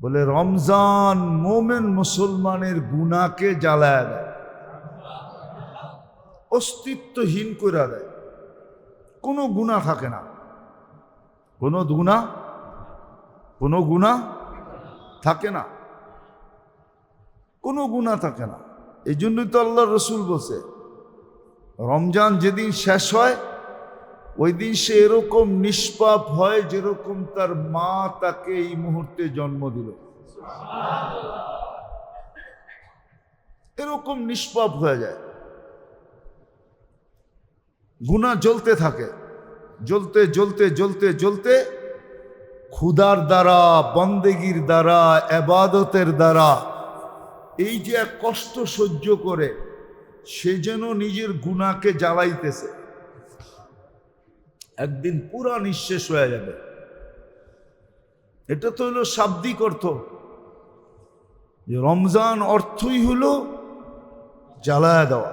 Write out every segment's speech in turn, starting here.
বলে রমজান মোমেন মুসলমানের গুনাহকে জ্বালায় দেয়, অস্তিত্বহীন করে দেয়। কোনো গুনাহ থাকে না, কোনো গুনাহ থাকে না, কোনো গুনাহ থাকে না। এই জন্যই তো আল্লাহ রসুল বলছে রমজান যেদিন শেষ হয় ওই দিন সে এরকম নিষ্পাপ হয় যেরকম তার মা তাকে এই মুহূর্তে জন্ম দিল, এরকম নিষ্পাপ হয়ে যায়। গুনাহ জ্বলতে থাকে, জ্বলতে জ্বলতে জ্বলতে জ্বলতে ক্ষুধার দ্বারা, বন্দেগীর দ্বারা, ইবাদতের দ্বারা এই যে এক কষ্ট সহ্য করে সে যেন নিজের গুনাহকে জ্বালাইতেছে, একদিন পুরা নিঃশেষ হয়ে যাবে। এটা তো হলো শাব্দিক অর্থ, যে রমজান অর্থই হলো জ্বালায়া দেওয়া,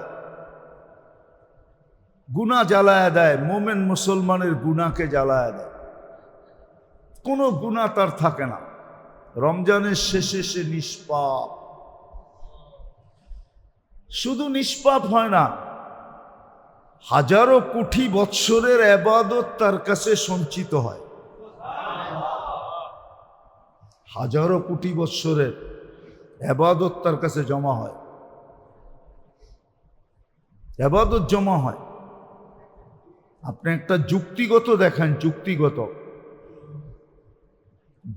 গুনাহ জ্বালায়া দেয়, মোমেন মুসলমানের গুনাহকে জ্বালায়া দেয়। কোনো গুনাহ তার থাকে না, রমজানের শেষে সে নিষ্পাপ। শুধু নিষ্পাপ হয় না, হাজারো কোটি বৎসরের ইবাদত তার কাছে সঞ্চিত হয়, হাজারো কোটি বৎসরের ইবাদত তার কাছে জমা হয়, ইবাদত জমা হয়। আপনি একটা যুক্তিগত দেখেন,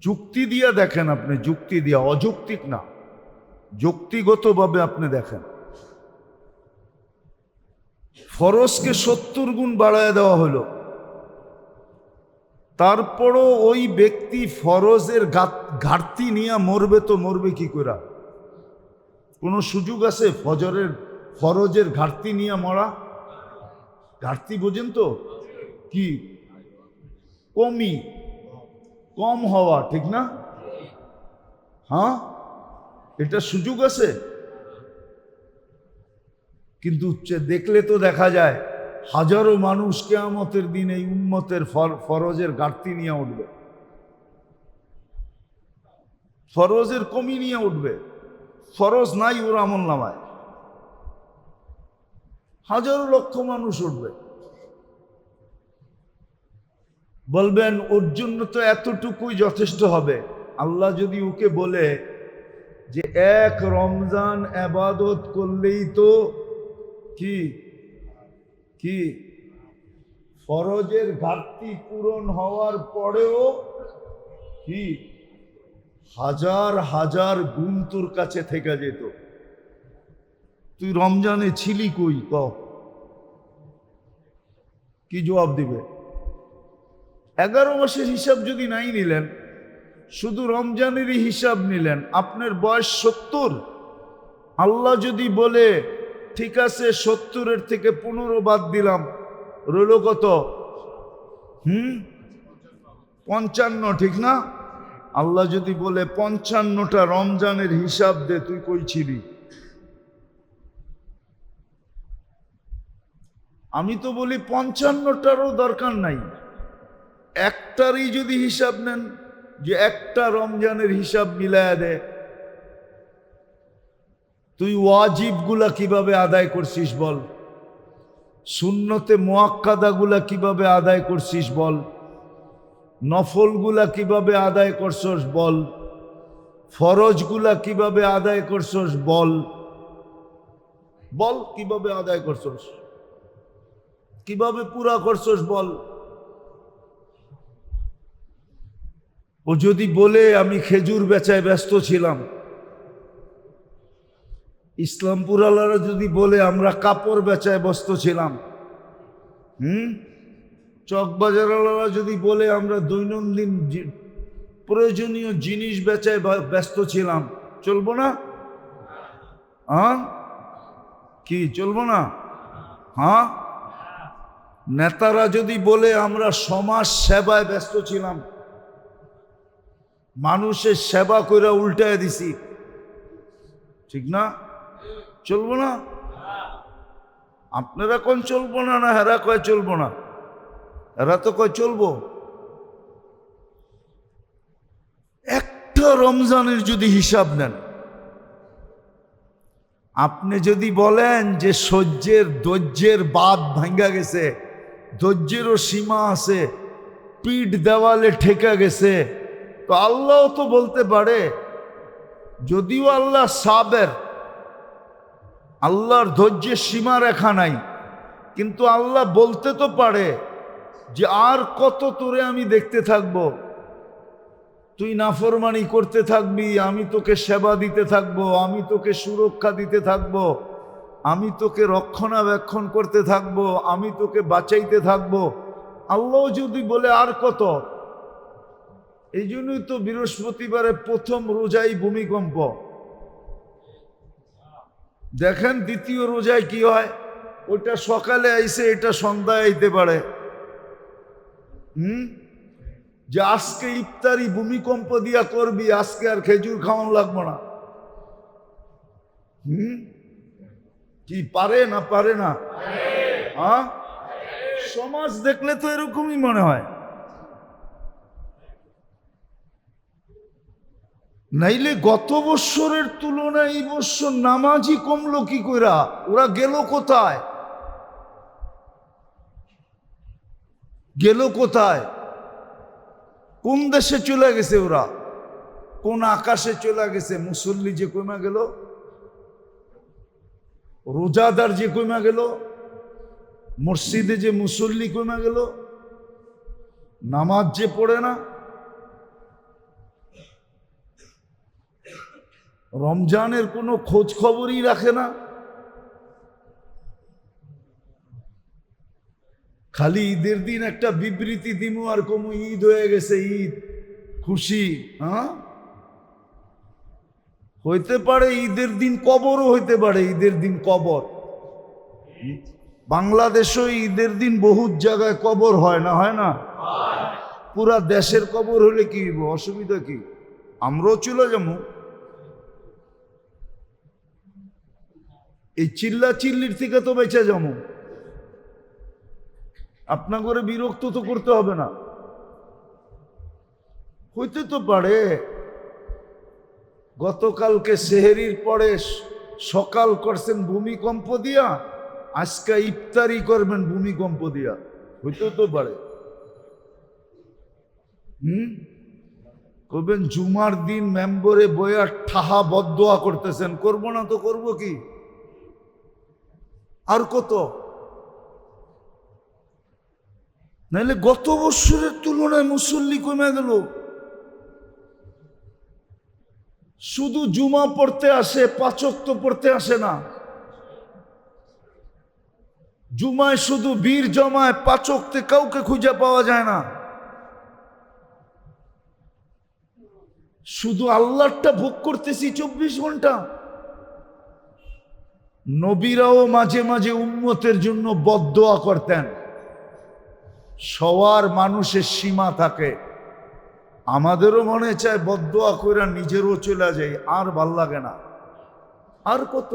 যুক্তি দিয়া দেখেন, আপনি যুক্তি দিয়া, অযৌক্তিক না, যুক্তিগতভাবে আপনি দেখেন। ফরজকে 70 গুণ বাড়ায় দেওয়া হলো, তারপরও ওই ব্যক্তি ফরজের ঘাটতি নিয়ে মরবে, তো মরবে কি করে? কোনো সুযোগ আছে ফরজের ঘাটতি নিয়ে মরা? ঘাটতি বোঝেন তো কি? কম হওয়া, ঠিক না? হ্যাঁ, এটা সুযোগ আছে। কিন্তু দেখলে তো দেখা যায় হাজারো মানুষ কিয়ামতের দিন এই উম্মতের ফরজের ঘাটতি নিয়ে উঠবে, ফরজের কমি নিয়ে উঠবে। ফরজ নাই ওর আমলনামায়, হাজারো লক্ষ মানুষ উঠবে। বলবেন ওর জন্য তো এতটুকুই যথেষ্ট হবে। আল্লাহ যদি ওকে বলে যে এক রমজান ইবাদত করলেই তো কি ফরজের ঘাটতি পূরণ হওয়ার পরেও কি হাজার হাজার গুণ তোর কাছে থেকে যেত, তুই রমজানে ছিলি কই? কি জবাব দিবে? 11 মাসের হিসাব যদি নাই নিলেন, শুধু রমজানেরই হিসাব নিলেন, আপনার বয়স 70। আল্লাহ যদি বলে ঠিক আছে 70-এর থেকে 15 বাদ দিলাম, রইল কত? 55, ঠিক না? আল্লাহ যদি বলে 55টা রমজানের হিসাব দে, তুই কই ছিলি? আমি তো বলি 55টারও দরকার নাই, একটারই যদি হিসাব নেন, যে একটা রমজানের হিসাব মিলায়া দে, তুই ওয়াজিবগুলা কিভাবে আদায় করছিস বল, সুন্নতে মুআক্কাদাগুলা কিভাবে আদায় করছিস বল, নফলগুলা কিভাবে আদায় করছস বল, ফরজগুলা কিভাবে আদায় করছস বল, কিভাবে আদায় করছস, কিভাবে পুরা করছস বল। ও যদি বলে আমি খেজুর বেচায় ব্যস্ত ছিলাম, ইসলামপুর আলারা যদি বলে আমরা কাপড় বেচায় ব্যস্ত ছিলাম, চকবাজার আলারা যদি বলে আমরা দৈনন্দিন প্রয়োজনীয় জিনিস বেচায় ব্যস্ত ছিলাম, চলবো না? কি চলবো না? নেতারা যদি বলে আমরা সমাজ সেবায় ব্যস্ত ছিলাম, মানুষের সেবা করে উল্টায় দিছি, ঠিক না? চলবো না? আপনারা কোন চলবো না, না হেরা কয় চলবো না? এরা তো কয় চলবো। একটা পুরা রমজানের যদি হিসাব নেন, আপনি যদি বলেন যে ধৈর্যের বাঁধ ভাঙ্গা গেছে, ধৈর্যেরও সীমা আছে, পিঠ দেওয়ালে ঠেকা গেছে, তো আল্লাহ তো বলতে পারে, যদিও আল্লাহ সাবের, আল্লাহর ধৈর্যের সীমা রেখা নাই, কিন্তু আল্লাহ বলতে তো পারে যে আর কত তোরে আমি দেখতে থাকবো, তুই নাফরমানি করতে থাকবি, আমি তোকে সেবা দিতে থাকবো, আমি তোকে সুরক্ষা দিতে থাকবো, আমি তোকে রক্ষণাবেক্ষণ করতে থাকবো, আমি তোকে বাঁচাইতে থাকবো। আল্লাহ যদি বলে আর কত। এই জন্যই তো বৃহস্পতিবারে প্রথম রোজাই ভূমিকম্প। দেখেন দ্বিতীয় রোজায় কি হয়, ওইটা সকালে আইসে, এটা সন্ধ্যায় আইতে পারে। যে আজকে ইফতারি ভূমিকম্প দিয়া করবি, আজকে আর খেজুর খাওয়ানো লাগবো না। কি পারে না পারে না? হ্যাঁ, সমাজ দেখলে তো এরকমই মনে হয়। নাইলে গত বৎসরের তুলনায় এই বৎসর নামাজই কমলো কি কইরা? ওরা গেল কোথায়? গেল কোথায়? কোন দেশে চলে গেছে ওরা? কোন আকাশে চলে গেছে? মুসল্লি যে কমা গেল, রোজাদার যে কমা গেল, মসজিদে যে মুসল্লি কমা গেল, নামাজ যে পড়ে না, রমজানের কোনো খোঁজ খবরই রাখে না, খালি ঈদের দিন একটা বিবৃতি দিমু আর কমু ঈদ হয়ে গেছে, ঈদ খুশি। হ্যাঁ, হইতে পারে ঈদের দিন কবরও হইতে পারে, ঈদের দিন কবর। বাংলাদেশও ঈদের দিন বহুত জায়গায় কবর হয় না? হয় না? পুরা দেশের কবর হলে কি হইব? অসুবিধা কি? আমরাও চলে যাবো। এই চিল্লা চিল্লির থেকে তো বেঁচে যাবো। আপনার করে বিরক্ত তো করতে হবে না। হইতে তো পারে গতকালকে সেহেরির পরে সকাল করছেন ভূমিকম্প দিয়া, আজকে ইফতারি করবেন ভূমিকম্প দিয়া, হইতে তো পারে। করবেন জুমার দিন মেম্বরে বইয়া ঠাহা বদদোয়া করতেছেন, করবো না তো করবো কি? আর কত? নাইলে গত বছরের তুলনায় মুসল্লি কমে গেল। শুধু জুমা পড়তে আসে, 5 ওয়াক্ত পড়তে আসে না। জুমায় শুধু বীর জমায়, 5 ওয়াক্তে কাউকে খুঁজে পাওয়া যায় না। শুধু আল্লাহরটা ভোগ করতেছি 24 ঘন্টা। নবীরাও মাঝে মাঝে উম্মতের জন্য বদদোয়া করতেন। সবার মানুষের সীমা থাকে, আমাদেরও মনে চায় বদদোয়া কইরা নিজেরও চলে যাই, আর ভাল লাগে না। আর কত?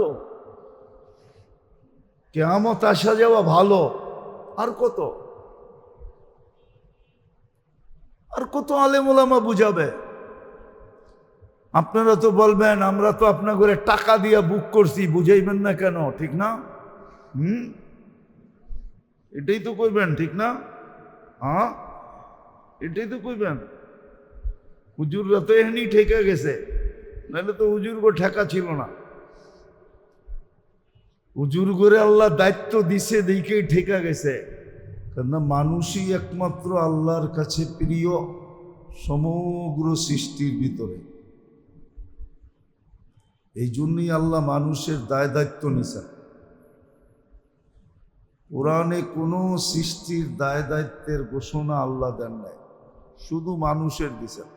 কিয়ামত আসা যাওয়া ভালো, আর কত? আর কত আলেম ওলামা বুঝাবে? আপনারা তো বলবেন আমরা তো আপনার করে টাকা দিয়ে বুক করছি, বুঝাইবেন না কেন? ঠিক না? এটাই তো কইবেন, ঠিক না? হ্যাঁ, এটাই তো কইবেন। হুজুররা তো এমনি ঠেকে গেছে, নাহলে তো হুজুরগো ঠেকা ছিল না। হুজুর করে আল্লাহ দায়িত্ব দিছে, দেখেই ঠেকা গেছে। কেননা মানুষই একমাত্র আল্লাহর কাছে প্রিয় সমগ্র সৃষ্টির ভিতরে। এই জন্যই আল্লাহ মানুষের দায় দায়িত্ব নিছেন। কোরআনে কোনো সৃষ্টির দায় দায়িত্বের ঘোষণা আল্লাহ দেন নাই, শুধু মানুষের দিছেন।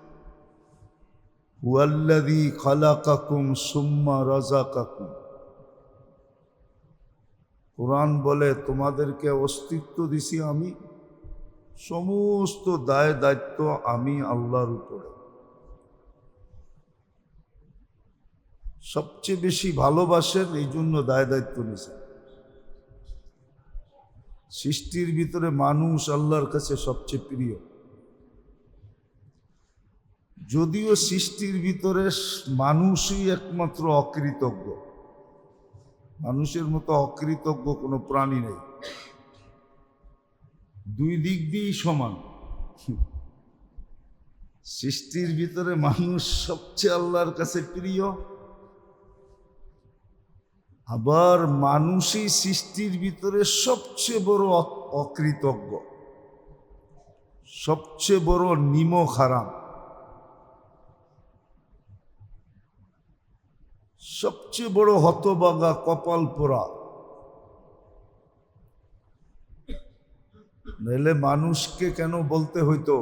হুয়াল্লাযী খালাকাকুম সুম্মা রাযাকাকুম। কোরআন বলে তোমাদেরকে অস্তিত্ব দিছি আমি, সমস্ত দায় দায়িত্ব আমি আল্লাহর উপরে। সবচেয়ে বেশি ভালোবাসেন, এই জন্য দায় দায়িত্ব নিছেন। সৃষ্টির ভিতরে মানুষ আল্লাহর কাছে সবচেয়ে প্রিয়। যদিও সৃষ্টির ভিতরে মানুষই একমাত্র অকৃতজ্ঞ, মানুষের মতো অকৃতজ্ঞ কোনো প্রাণী নেই, দুই দিক দিয়েই সমান। সৃষ্টির ভিতরে মানুষ সবচেয়ে আল্লাহর কাছে প্রিয়, আবার মানুষই সৃষ্টির ভিতরে সবচেয়ে বড় অকৃতজ্ঞ, সবচেয়ে বড় নিমক হারাম, সবচেয়ে বড় হতবাগা, কপাল পোড়া। নাহলে মানুষকে কেন বলতে হইতো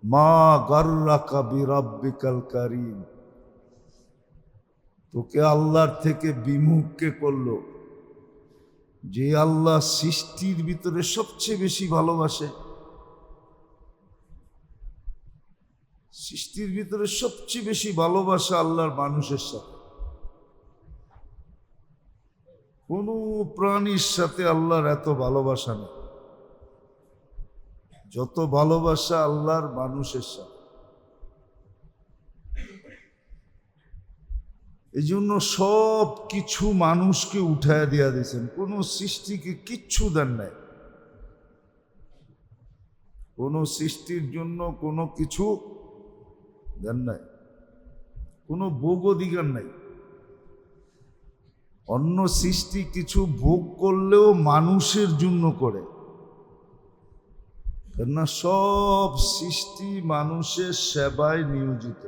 মা গাররাকা বিরাব্বিকাল কারীম, তোকে আল্লাহর থেকে বিমুখ কে করলো? যে আল্লাহ সৃষ্টির ভিতরে সবচেয়ে বেশি ভালোবাসে, সৃষ্টির ভিতরে সবচেয়ে বেশি ভালোবাসা আল্লাহর মানুষের সাথে। কোন প্রাণীর সাথে আল্লাহর এত ভালোবাসা নেই যত ভালোবাসা আল্লাহর মানুষের সাথে। এই জন্য সব কিছু মানুষকে উঠায় দিয়া দিয়েছেন, কোন সৃষ্টিকে কিচ্ছু দেন নাই। কোন সৃষ্টির জন্য কোনো কিছু দেন নাই, কোনো ভোগ অধিকার নাই। অন্য সৃষ্টি কিছু ভোগ করলেও মানুষের জন্য করে, কেননা সব সৃষ্টি মানুষের সেবায় নিয়োজিত,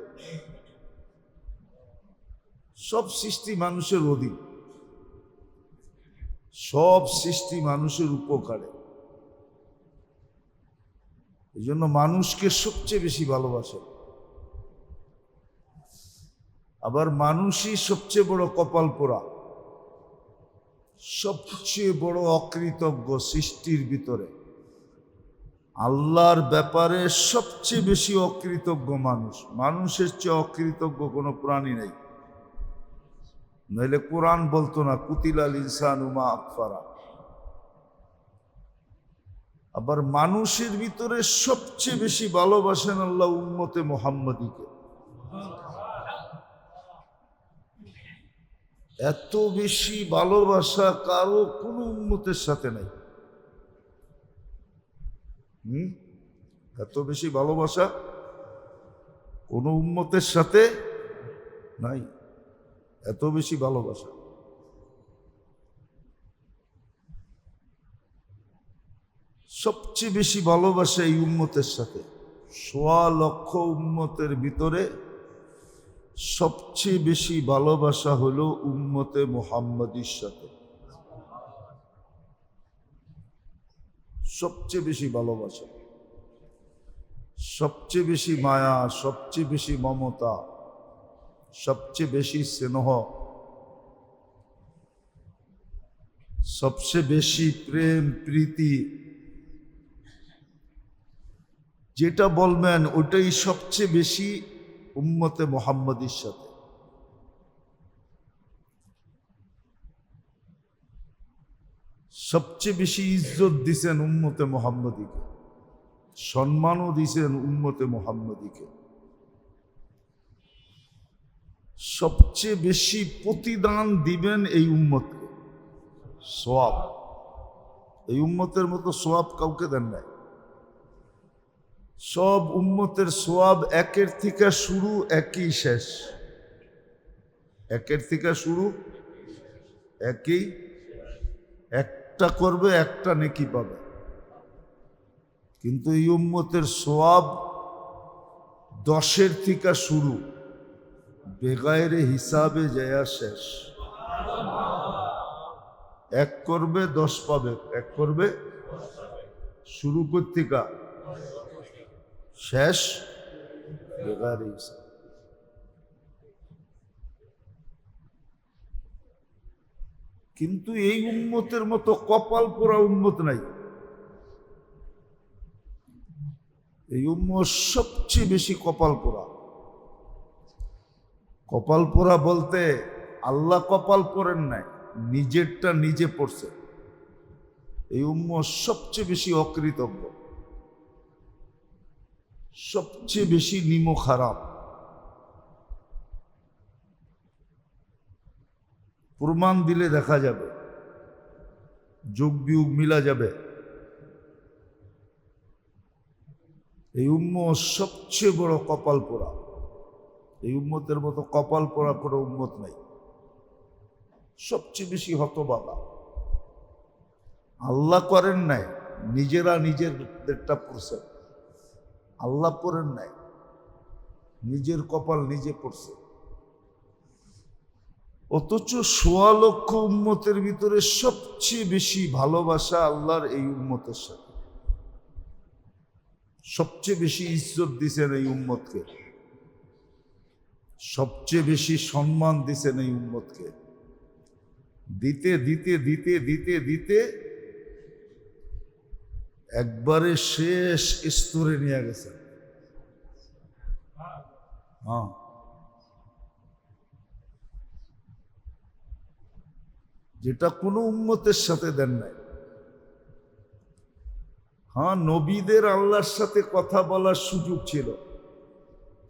সব সৃষ্টি মানুষের অধীন, সব সৃষ্টি মানুষের উপকারে। এই জন্য মানুষকে সবচেয়ে বেশি ভালোবাসে। আবার মানুষই সবচেয়ে বড় কপাল পোড়া, সবচেয়ে বড় অকৃতজ্ঞ সৃষ্টির ভিতরে। আল্লাহর ব্যাপারে সবচেয়ে বেশি অকৃতজ্ঞ মানুষ, মানুষের চেয়ে অকৃতজ্ঞ কোনো প্রাণী নেই। নইলে কোরআন বলতো না কুতিলাল ইনসানু মা আকফারা। আবার মানুষের ভিতরে সবচেয়ে বেশি ভালোবাসেন আল্লাহ উম্মতে মুহাম্মাদীকে। এত বেশি ভালোবাসা কারো কোনো উম্মতের সাথে নাই। এত বেশি ভালোবাসা কোনো উম্মতের সাথে নাই, এত বেশি ভালোবাসা। সবচেয়ে বেশি ভালোবাসা এই উম্মতের সাথে। ১.৫ লক্ষ উম্মতের ভিতরে সবচেয়ে বেশি ভালোবাসা হলো উম্মতে মুহাম্মাদীর সাথে, সবচেয়ে বেশি ভালোবাসা, সবচেয়ে বেশি মায়া, সবচেয়ে বেশি মমতা, সবচেয়ে বেশি স্নেহ, সবচেয়ে বেশি প্রেম প্রীতি, যেটা বলবেন ওটাই সবচেয়ে বেশি উম্মতে মুহাম্মাদীর সাথে। সবচেয়ে বেশি ইজ্জত দিছেন উম্মতে মুহাম্মাদীকে, সম্মানও দিছেন উম্মতে মুহাম্মাদীকে। সবচেয়ে বেশি প্রতিদান দিবেন এই উম্মতকে, সওয়াব। এই উম্মতের মতো সওয়াব কাউকে দেন নাই। সব উম্মতের সওয়াব একের থেকে শুরু, একই শেষ। একের থেকে শুরু, একই, একটা করবে একটা নেকি পাবে। কিন্তু এই উম্মতের সওয়াব 10-এর থেকে শুরু, বেগায়েরে হিসাবে যায় শেষ। এক করবে 10 পাবে, এক করবে শুরু করতে শেষ বেগায়েরে হিসাব। কিন্তু এই উম্মতের মতো কপাল পোড়া উম্মত নাই। এই উম্মত সবচেয়ে বেশি কপাল পোড়া। কপাল পোড়া বলতে আল্লাহ কপাল পড়েন নাই, নিজেরটা নিজে পড়ছে। এই উম্মত সবচেয়ে বেশি অকৃতজ্ঞ, সবচেয়ে বেশি নিমক হারাম। প্রমাণ দিলে দেখা যাবে, যোগ বিয়োগ মিলা যাবে। এই উম্মত সবচেয়ে বড় কপাল পোড়া। এই উম্মতের মতো কপাল পোড়া কোনো উম্মত নাই। সবচেয়ে বেশি হতবাগা। আল্লাহ করেন নাই, নিজেরা নিজেরটা পড়ছে। আল্লাহ পড়েন নাই, নিজের কপাল নিজে পড়ছে। অথচ ১৬ লক্ষ উম্মতের ভিতরে সবচেয়ে বেশি ভালোবাসা আল্লাহর এই উম্মতের সাথে। সবচেয়ে বেশি ইজ্জত দিছেন এই উম্মতকে, সবচেয়ে বেশি সম্মান দিছেন এই উম্মতকে। দিতে দিতে দিতে দিতে দিতে একবারে শেষ স্তরে নিয়ে গেছেন। হ্যাঁ, যেটা কোনো উম্মতের সাথে দেন নাই। হ্যাঁ, নবীদের আল্লাহর সাথে কথা বলার সুযোগ ছিল,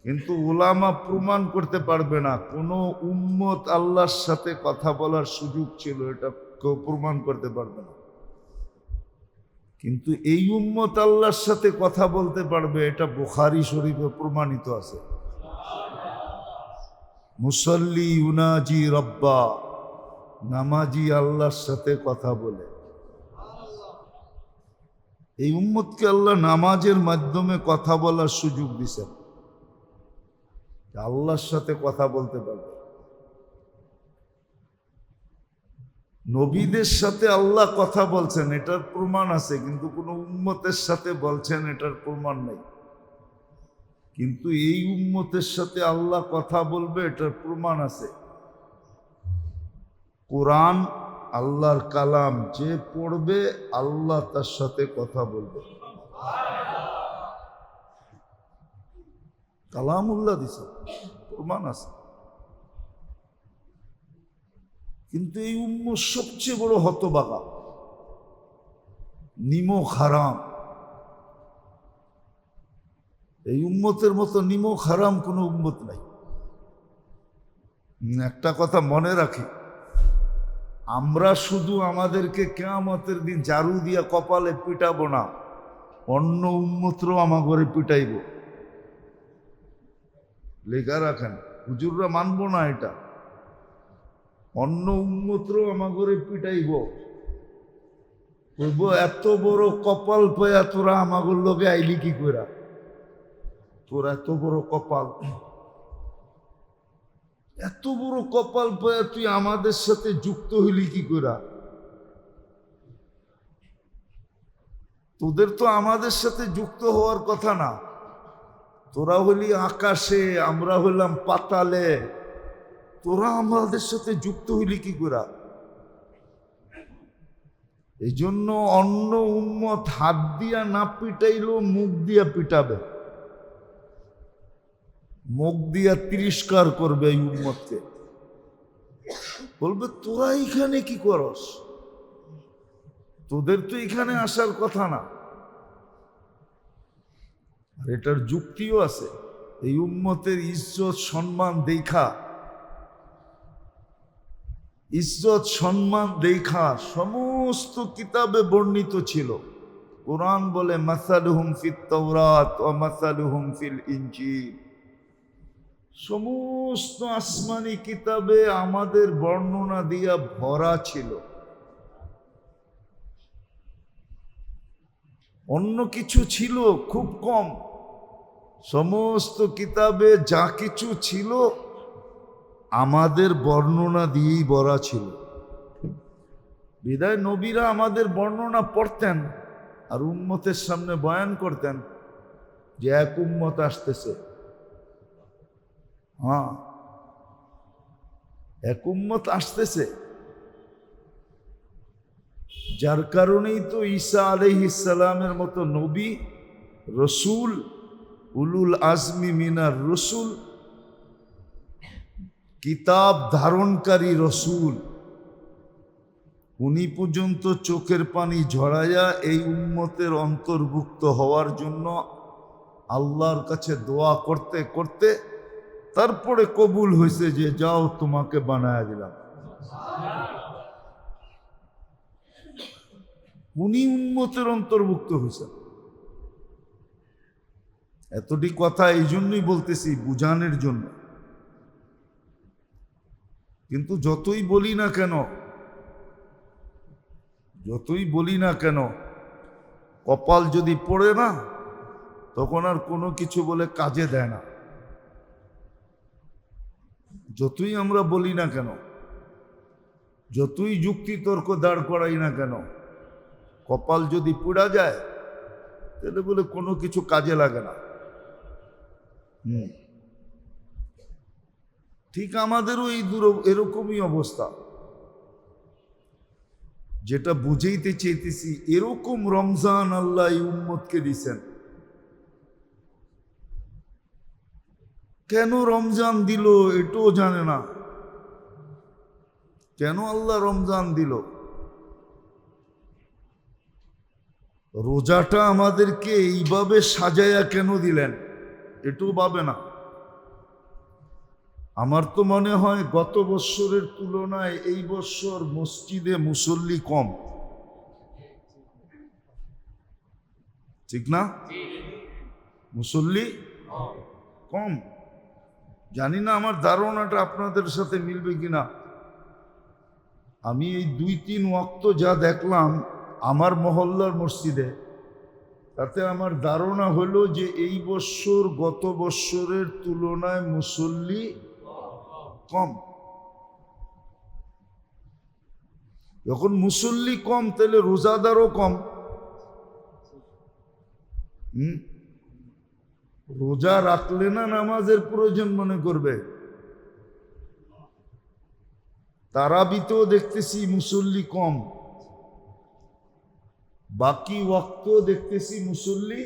কিন্তু উলামা প্রমাণ করতে পারবে না কোনো উম্মত আল্লাহর সাথে কথা বলার সুযোগ ছিল, এটা কেউ প্রমাণ করতে পারবে না। কিন্তু এই উম্মত আল্লাহর সাথে কথা বলতে পারবে, এটা বুখারী শরীফে প্রমাণিত আছে। মুসল্লি ইউনাজি রব্বা, নামাজি আল্লাহর সাথে কথা বলে। এই উম্মতকে আল্লাহ নামাজের মাধ্যমে কথা বলার সুযোগ দিয়েছেন, আল্লাহর সাথে কথা বলতে পারবে। নবীদের সাথে আল্লাহ কথা বলছেন, এটার প্রমাণ আছে, কিন্তু কোনো উম্মতের সাথে বলছেন এটার প্রমাণ নাই। কিন্তু এই উম্মতের সাথে আল্লাহ কথা বলবে, এটার প্রমাণ আছে। কোরআন আল্লাহর কালাম, যে পড়বে আল্লাহ তার সাথে কথা বলবে। কালামুল্লাহ দিছে, প্রমাণ আছে। কিন্তু এই উম্মত সবচেয়ে বড় হতবাগা, নিমক হারাম। এই উম্মতের মতো নিমক হারাম কোনো উম্মত নাই। একটা কথা মনে রাখি, আমরা শুধু আমাদেরকে কিয়ামতের দিন ঝাড়ু দিয়া কপালে পিটাবো না, অন্য উম্মতরাও আমাগরে পিটাইব। লেখা রাখেন, হুজুররা মানবো না এটা। অন্য উম্মতরাও আমাগরে পিটাইব, বলবো এত বড় কপাল পায়া তোরা আমাগর লোকে আইলি কি কইরা? তোর এত বড় কপাল, এত বড় কপাল পায়া তুই আমাদের সাথে যুক্ত হইলি কি কইরা? তোদের তো আমাদের সাথে যুক্ত হওয়ার কথা না। তোরা হলি আকাশে, আমরা হইলাম পাতালে, তোরা আমাদের সাথে যুক্ত হইলি কি কইরা? এই জন্য অন্য উম্মত হাত দিয়া না পিটাইলেও মুখ দিয়া পিটাবে, মুখ দিয়া তিরস্কার করবে এই উম্মতকে। বলবে তোরা এখানে কি করস? তোদের তো এখানে আসার কথা না। আর এটার যুক্তিও আছে। এই উম্মতের ইজ্জত সম্মান দেখা, ইজ্জত সম্মান দেখা সমস্ত কিতাবে বর্ণিত ছিল। কোরআন বলে মাসালুহুম ফিত তাওরাত ওয়া মাসালুহুম ফিল ইনজিল। সমস্ত আসমানি কিতাবে আমাদের বর্ণনা দিয়া ভরা ছিল। অন্য কিছু ছিল খুব কম। সমস্ত কিতাবে যা কিছু ছিল আমাদের বর্ণনা দিয়েই ভরা ছিল। বিদায় নবীরা আমাদের বর্ণনা পড়তেন আর উম্মতের সামনে বয়ান করতেন যে এক উম্মত আসতেছে। হ্যাঁ, এক উম্মত আসতেছে, যার কারণেই তো ঈসা আলাইহিস সালামের মতো নবী, রসুল, উলুল আজমি মিনার রসুল, কিতাব ধারণকারী রসুল, উনি পর্যন্ত চোখের পানি ঝরাইয়া এই উম্মতের অন্তর্ভুক্ত হওয়ার জন্য আল্লাহর কাছে দোয়া করতে করতে তারপরে কবুল হয়েছে যে যাও তোমাকে বানায় দিলাম। উনি উম্মতের অন্তর্ভুক্ত হয়েছেন। এতটি কথা এই জন্যই বলতেছি, বুঝানোর জন্য। কিন্তু যতই বলি না কেন কপাল যদি পড়ে না, তখন আর কোনো কিছু বলে কাজে দেয় না। যতই আমরা বলি না কেন, যতই যুক্তি তর্ক দাঁড় করাই না কেন, কপাল যদি পুড়া যায় তাহলে বলে কোনো কিছু কাজে লাগে না। ঠিক আমাদেরও এরকমই অবস্থা। যেটা বুঝাইতে চেয়েছি, এরকম রমজান আল্লাহ এই উম্মতকে দিছেন। কেন রমজান দিল এটাও জানে না। কেন আল্লাহ রমজান দিল? রোজাটা আমাদেরকে এইভাবে সাজায়া কেন দিলেন এটাও ভাবে না। আমার তো মনে হয় গত বৎসরের তুলনায় এই বৎসর মসজিদে মুসল্লি কম, ঠিক না? মুসল্লি কম। জানি না আমার ধারণাটা আপনাদের সাথে মিলবে কিনা। আমি এই 2-3 ওয়াক্ত যা দেখলাম আমার মহল্লার মসজিদে, তাতে আমার ধারণা হলো যে এই বৎসর গত বৎসরের তুলনায় মুসল্লি কম। যখন মুসল্লি কম তাহলে রোজাদারও কম। রোজা রাখলে না নামাজের প্রয়োজন মনে করবে। তারাবিতেও দেখতেছি মুসল্লি কম, বাকি ওয়াক্ত দেখতেছি মুসল্লি।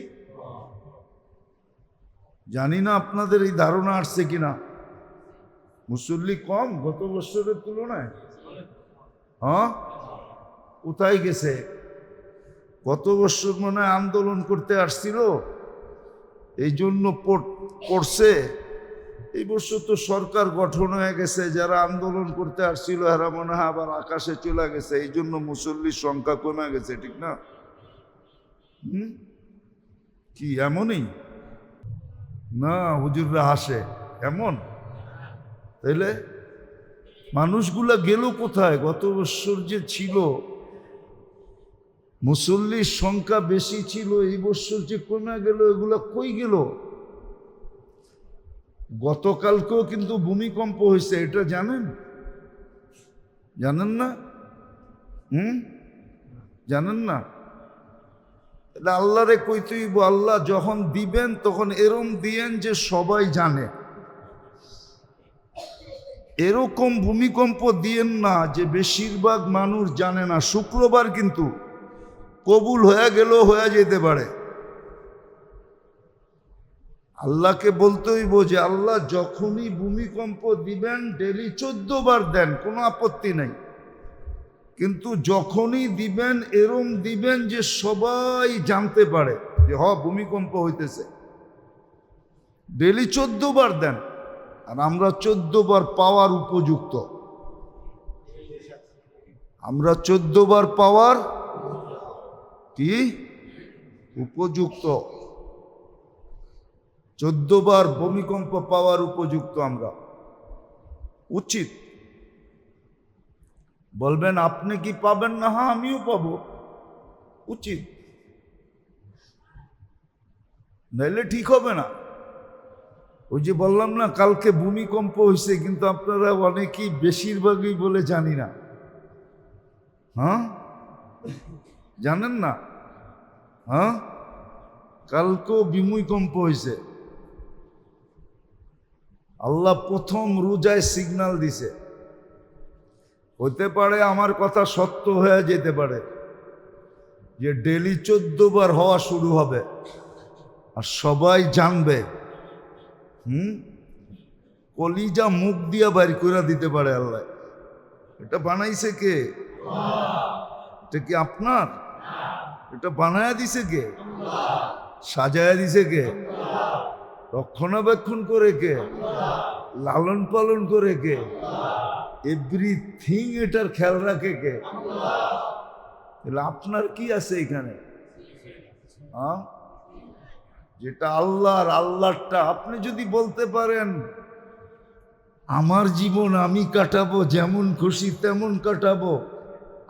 জানি না আপনাদের এই ধারণা আসছে কিনা, মুসল্লি কম গত বছরের তুলনায়। হ্যাঁ, কোথায় গেছে? গত বছর মনে হয় আন্দোলন করতে আসছিল, এই জন্য পড়ছে। এই বছর তো সরকার গঠন হয়ে গেছে, যারা আন্দোলন করতে আসছিল এরা মনে হয় আবার আকাশে চলে গেছে, এই জন্য মুসল্লির সংখ্যা কমে গেছে, ঠিক না? কি এমনই না? হুজুররা হাসে এমন। তাইলে মানুষগুলা গেল কোথায়? গত বছর যে ছিল মুসল্লির সংখ্যা বেশি ছিল, এই বছর যে কমে গেল, এগুলা কই গেল? গতকালকেও কিন্তু ভূমিকম্প হয়েছে, এটা জানেন? জানেন না? জানেন না? আল্লাহরে কইতেই, আল্লাহ যখন দিবেন তখন এরম দিয়েন যে সবাই জানে। এরকম ভূমিকম্প দিয়েন না যে বেশিরভাগ মানুষ জানে না। শুক্রবার কিন্তু কবুল হয়ে গেল, হয়ে যেতে পারে। আল্লাহকে বলতে হইব যে আল্লাহ যখনই ভূমিকম্প দিবেন ডেলি 14 বার দেন, কোনো আপত্তি নাই, কিন্তু যখনই দিবেন এরম দিবেন যে সবাই জানতে পারে যে ভূমিকম্প হইতেছে। ডেলি 14 বার দেন, আর আমরা 14 বার পাওয়ার উপযুক্ত। আমরা 14 বার পাওয়ার কি উপযুক্ত? 14 বার ভূমিকম্প পাওয়ার উপযুক্ত আমরা, উচিত। বলবেন আপনি কি পাবেন না? হ্যাঁ, আমিও পাবো, উচিত। নাইলে ঠিক হবে না। ওই যে বললাম না কালকে ভূমিকম্প হয়েছে, কিন্তু আপনারা অনেকেই বেশিরভাগই বলে জানি না। হ্যাঁ, জানেন না? হ্যাঁ, কালকেও ভূমিকম্প হয়েছে। আল্লাহ প্রথম রোজায় সিগন্যাল দিছে। হতে পারে আমার কথা সত্য হয়ে যেতে পারে যে ডেলি 14 বার হওয়া শুরু হবে, আর সবাই জানবে। কলিজা মুখ দিয়া বাইর করে দিতে পারে আল্লাহ। এটা বানাইছে কে? এটা কি আপনার? এটা বানায়া দিছে কে? সাজায়া দিছে কে? রক্ষণাবেক্ষণ করে কে? লালন পালন করে কে? এভরিথিং এটার খেয়াল রাখে কে? তাহলে আপনার কি আছে এখানে? হ্যাঁ, যেটা আল্লাহর, আল্লাহরটা আপনি যদি বলতে পারেন আমার জীবন আমি কাটাবো, যেমন খুশি তেমন কাটাবো,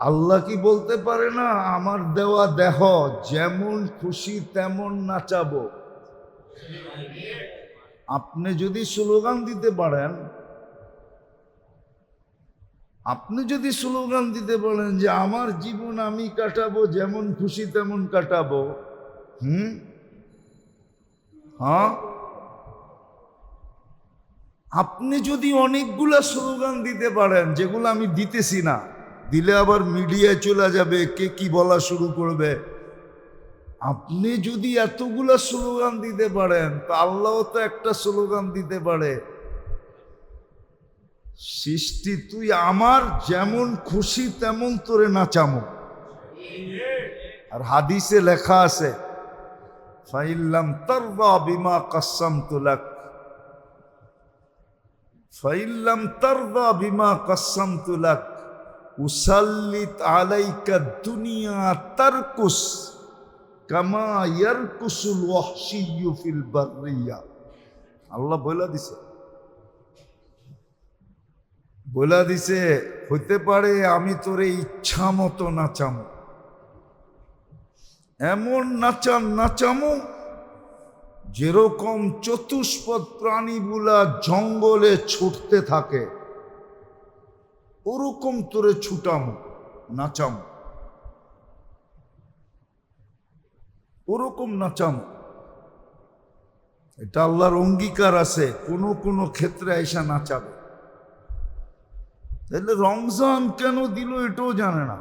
আল্লাহ কি বলতে পারে না আমার দেওয়া দেহ যেমন খুশি তেমন নাচাবো? আপনি যদি স্লোগান দিতে পারেন, আপনি যদি স্লোগান দিতে পারেন যে আমার জীবন আমি কাটাবো, যেমন খুশি তেমন কাটাবো, হ্যাঁ, আপনি যদি অনেকগুলা স্লোগান দিতে পারেন, যেগুলো আমি দিতেছি না, দিলে আবার মিডিয়ায় চলে যাবে, কে কি বলা শুরু করবে। আপনি যদি এতগুলা স্লোগান দিতে পারেন, তো আল্লাহ তো একটা স্লোগান দিতে পারে, সৃষ্টি তুই আমার যেমন খুশি তেমন তোরে নাচামো। আর হাদিসে লেখা আছে ফাইল্লাম তারদা বিমা কাসসামতু লাক, ফাইল্লাম তারদা বিমা কাসসামতু লাক উসাল্লিত আলাইকা দুনিয়া তারকুস কামা ইয়ারকুসুল ওয়াহশিয়্যু ফিল বাররিয়া। আল্লাহ বলে দিছে হইতে পারে আমি তোরে ইচ্ছা মতো নাচামো, এমন নাচামো যেরকম চতুষ্পদ প্রাণীগুলা জঙ্গলে ছুটতে থাকে, ওরকম তোরে ছুটামো, নাচামো, ওরকম নাচামো। এটা আল্লাহর অঙ্গীকার আছে, কোন ক্ষেত্রে আইসা নাচাবে। তাহলে রমজান কেন দিল এটাও জানে না,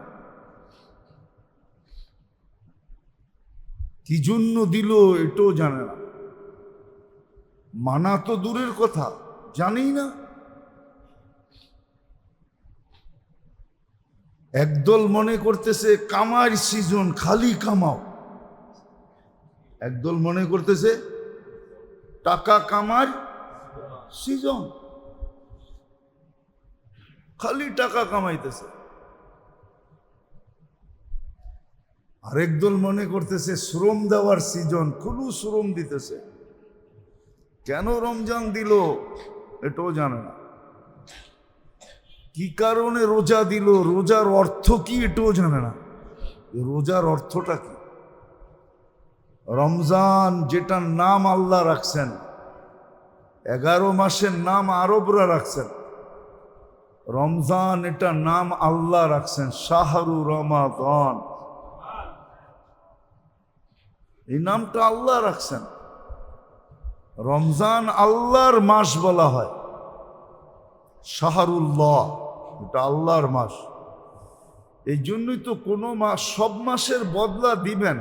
কি জন্য দিল এটাও জানে না, মানা তো দূরের কথা, জানেই না। একদল মনে করতেছে কামার সিজন, খালি কামাও। একদল মনে করতেছে টাকা কামার সিজন, খালি টাকা কামাইতেছে। আরেক দল মনে করতেছে শ্রম দেওয়ার সিজন, খুলু শ্রম দিতেছে। কেন রমজান দিল এটাও জানে না, কি কারণে রোজা দিল, রোজার অর্থ কি এটাও জানে না। রোজার অর্থটা কি? রমজান যেটার নাম আল্লাহ রাখছেন, 11 মাসের নাম আরবরা রাখছেন, রমজান এটার নাম আল্লাহ রাখছেন শাহরু রমাদান। এই নামটা আল্লাহ রাখছেন। রমজান আল্লাহর মাস বলা হয়, শাহরুল্লাহ, এটা আল্লাহর মাস। এই জন্যই তো কোনো মাস, সব মাসের বদলা দিবেন,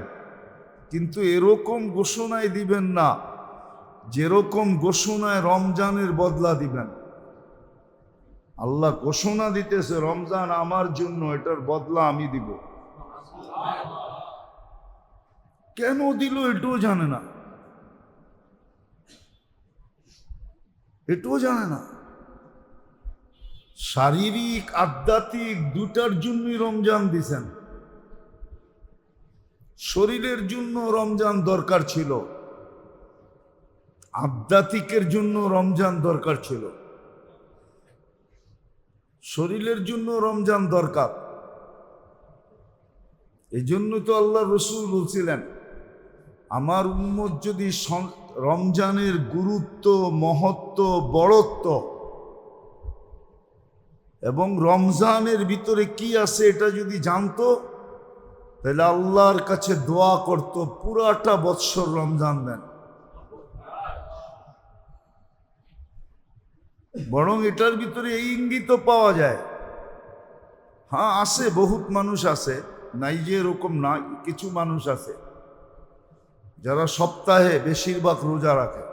কিন্তু এরকম ঘোষণায় দিবেন না যেরকম ঘোষণায় রমজানের বদলা দিবেন। আল্লাহ ঘোষণা দিতেছে রমজান আমার জন্য, এটার বদলা আমি দিব। কেন দিল এটাও জানে না, এটাও জানে না। শারীরিক আধ্যাত্মিক দুটার জন্যই রমজান দিছেন। শরীরের জন্য রমজান দরকার ছিল, আধ্যাত্মিকের জন্য রমজান দরকার ছিল। শরীরের জন্য রমজান দরকার, এই জন্য তো আল্লাহ রসুল বলছিলেন আমার উম্মত যদি রমজানের গুরুত্ব, মহত্ব, বড়ত্ব এবং রমজানের ভিতরে কি আছে এটা যদি জানতো, তাহলে আল্লাহর কাছে দোয়া করত পুরাটা বৎসর রমজান দেন। বরং এটার ভিতরে এই ইঙ্গিত পাওয়া যায়, হ্যাঁ আছে, বহুত মানুষ আছে, নাই যে এরকম না, কিছু মানুষ আছে যারা সপ্তাহে বেশিরভাগ রোজা রাখে,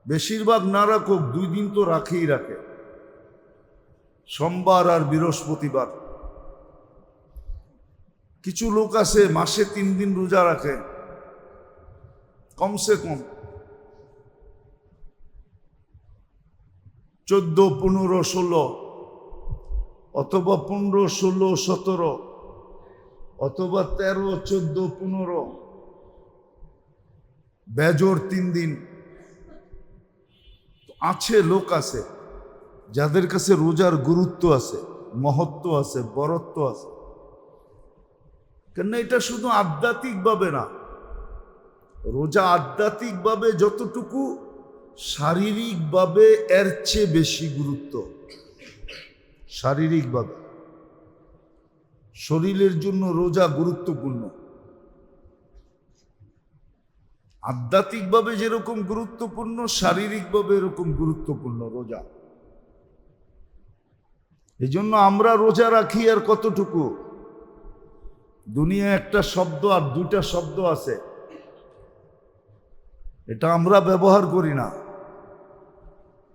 বেশিরভাগ না রাখুক 2 দিন তো রাখেই রাখে, সোমবার আর বৃহস্পতিবার। কিছু লোক আছে মাসে 3 দিন রোজা রাখে কমসে কম, 14, 15, 16 অথবা 15, 16, 17 অথবা 13, 14, 15 বেজোর 3 দিন আছে। লোক আছে যাদের কাছে রোজার গুরুত্ব আছে, মহত্ব আছে, বরত্ব আছে। কেন এটা শুধু আধ্যাত্মিকভাবে না, রোজা আধ্যাত্মিকভাবে যতটুকু, শারীরিকভাবে এর চেয়ে বেশি গুরুত্ব। শারীরিকভাবে শরীরের জন্য রোজা গুরুত্বপূর্ণ। আধ্যাত্মিকভাবে যেরকম গুরুত্বপূর্ণ, শারীরিকভাবে এরকম গুরুত্বপূর্ণ রোজা। এই জন্য আমরা রোজা রাখি আর কতটুকু। দুনিয়া একটা শব্দ আর 2টা শব্দ আছে, এটা আমরা ব্যবহার করি না।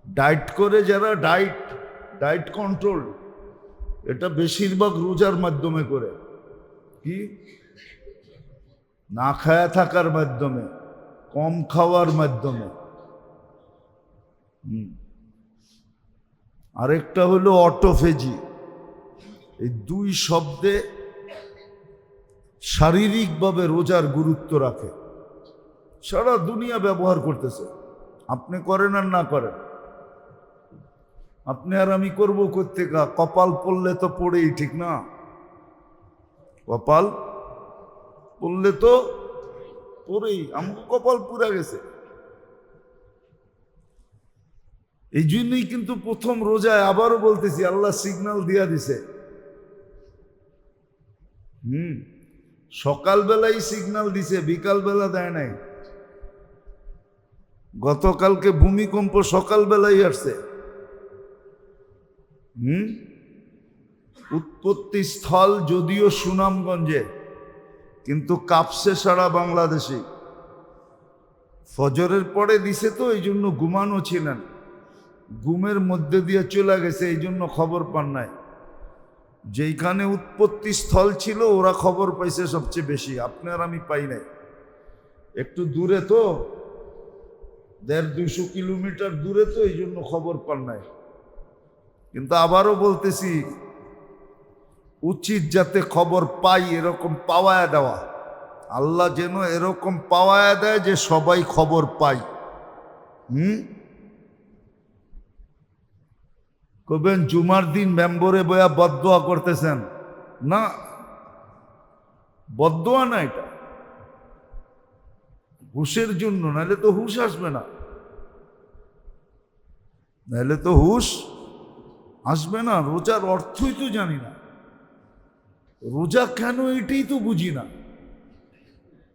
ডায়েট করে যারা, ডায়েট কন্ট্রোল, এটা বেশিরভাগ রোজার মাধ্যমে করে। কি? না খায়া থাকার মাধ্যমে, কম খাওয়ার মাধ্যমে। আরেকটা হলো অটোফেজি। এই 2 শব্দে শারীরিকভাবে রোজার গুরুত্ব রাখে। সারা দুনিয়া ব্যবহার করতেছে। আপনি করেন আর না করেন, আপনি আর আমি করবো কোত্থেকে? কপাল পড়লে তো পড়েই, ঠিক না? কপাল পড়লে তো পড়েই, আমাকে কপাল পুরা গেছে। এই জন্যই কিন্তু প্রথম রোজায়, আবারও বলতেছি, আল্লাহ সিগন্যাল দিয়া দিছে। সকালবেলাই সিগন্যাল দিছে, বিকালবেলা দেয় নাই। গতকালকে ভূমিকম্প সকালবেলাই আসছে। উৎপত্তি স্থল যদিও সুনামগঞ্জে, কিন্তু কাঁপছে সারা বাংলাদেশে। ফজরের পরে দিছে তো, এই জন্য ঘুমানো ছিলেন, ঘুমের মধ্যে দিয়ে চলে গেছে, এই জন্য খবর পান নাই। যেইখানে উৎপত্তি স্থল ছিল ওরা খবর পাইছে সবচেয়ে বেশি, আপনার আমি পাই নাই। একটু দূরে তো, 150-200 কিলোমিটার দূরে তো, এই জন্য খবর পান নাই। কিন্তু আবারও বলতেছি, উচিত যাতে খবর পাই, এরকম পাওয়ায়া দেওয়া। আল্লাহ যেন এরকম পাওয়ায়া দেয় যে সবাই খবর পাই। কবেন জুমার দিন মেম্বরে বয়া বদদোয়া করতেছেন না, বদদোয়া না, এটা হুশের জন্য, নাহলে তো হুশ আসবে না। নাহলে তো হুশ আসবে না। রোজার অর্থই তো জানি না, রোজা কেন এটাই তো বুঝি না।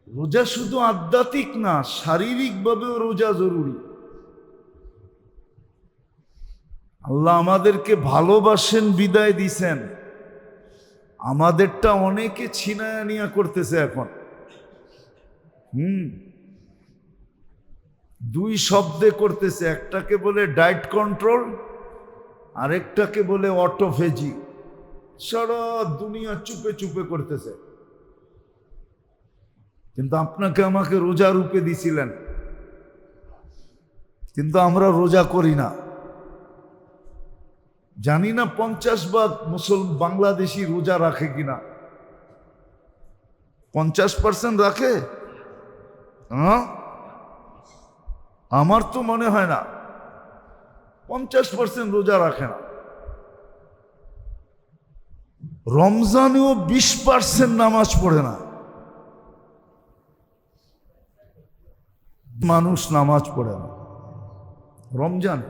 রোজা শুধু আধ্যাত্মিক না, শারীরিকভাবেও রোজা জরুরি। আল্লাহ আমাদেরকে ভালোবাসেন, বিদায় দিছেন। আমাদেরটা অনেকে ছিনায়া নিয়া করতেছে এখন। 2 শব্দে করতেছে, একটাকে বলে ডায়েট কন্ট্রোল, আরেকটাকে বলে অটোফেজি। সারা দুনিয়া চুপে চুপে করতেছে। কিন্তু আপনাকে আমাকে রোজা রূপে দিছিলেন, কিন্তু আমরা রোজা করি না। জানি না 50% বাংলাদেশি রোজা রাখে কিনা। 50% রাখে? হ্যাঁ, আমার তো মনে হয় না 50% রোজা রাখে না। রমজানেও 20% নামাজ পড়ে না। মানুষ নামাজ পড়ে না রমজানে,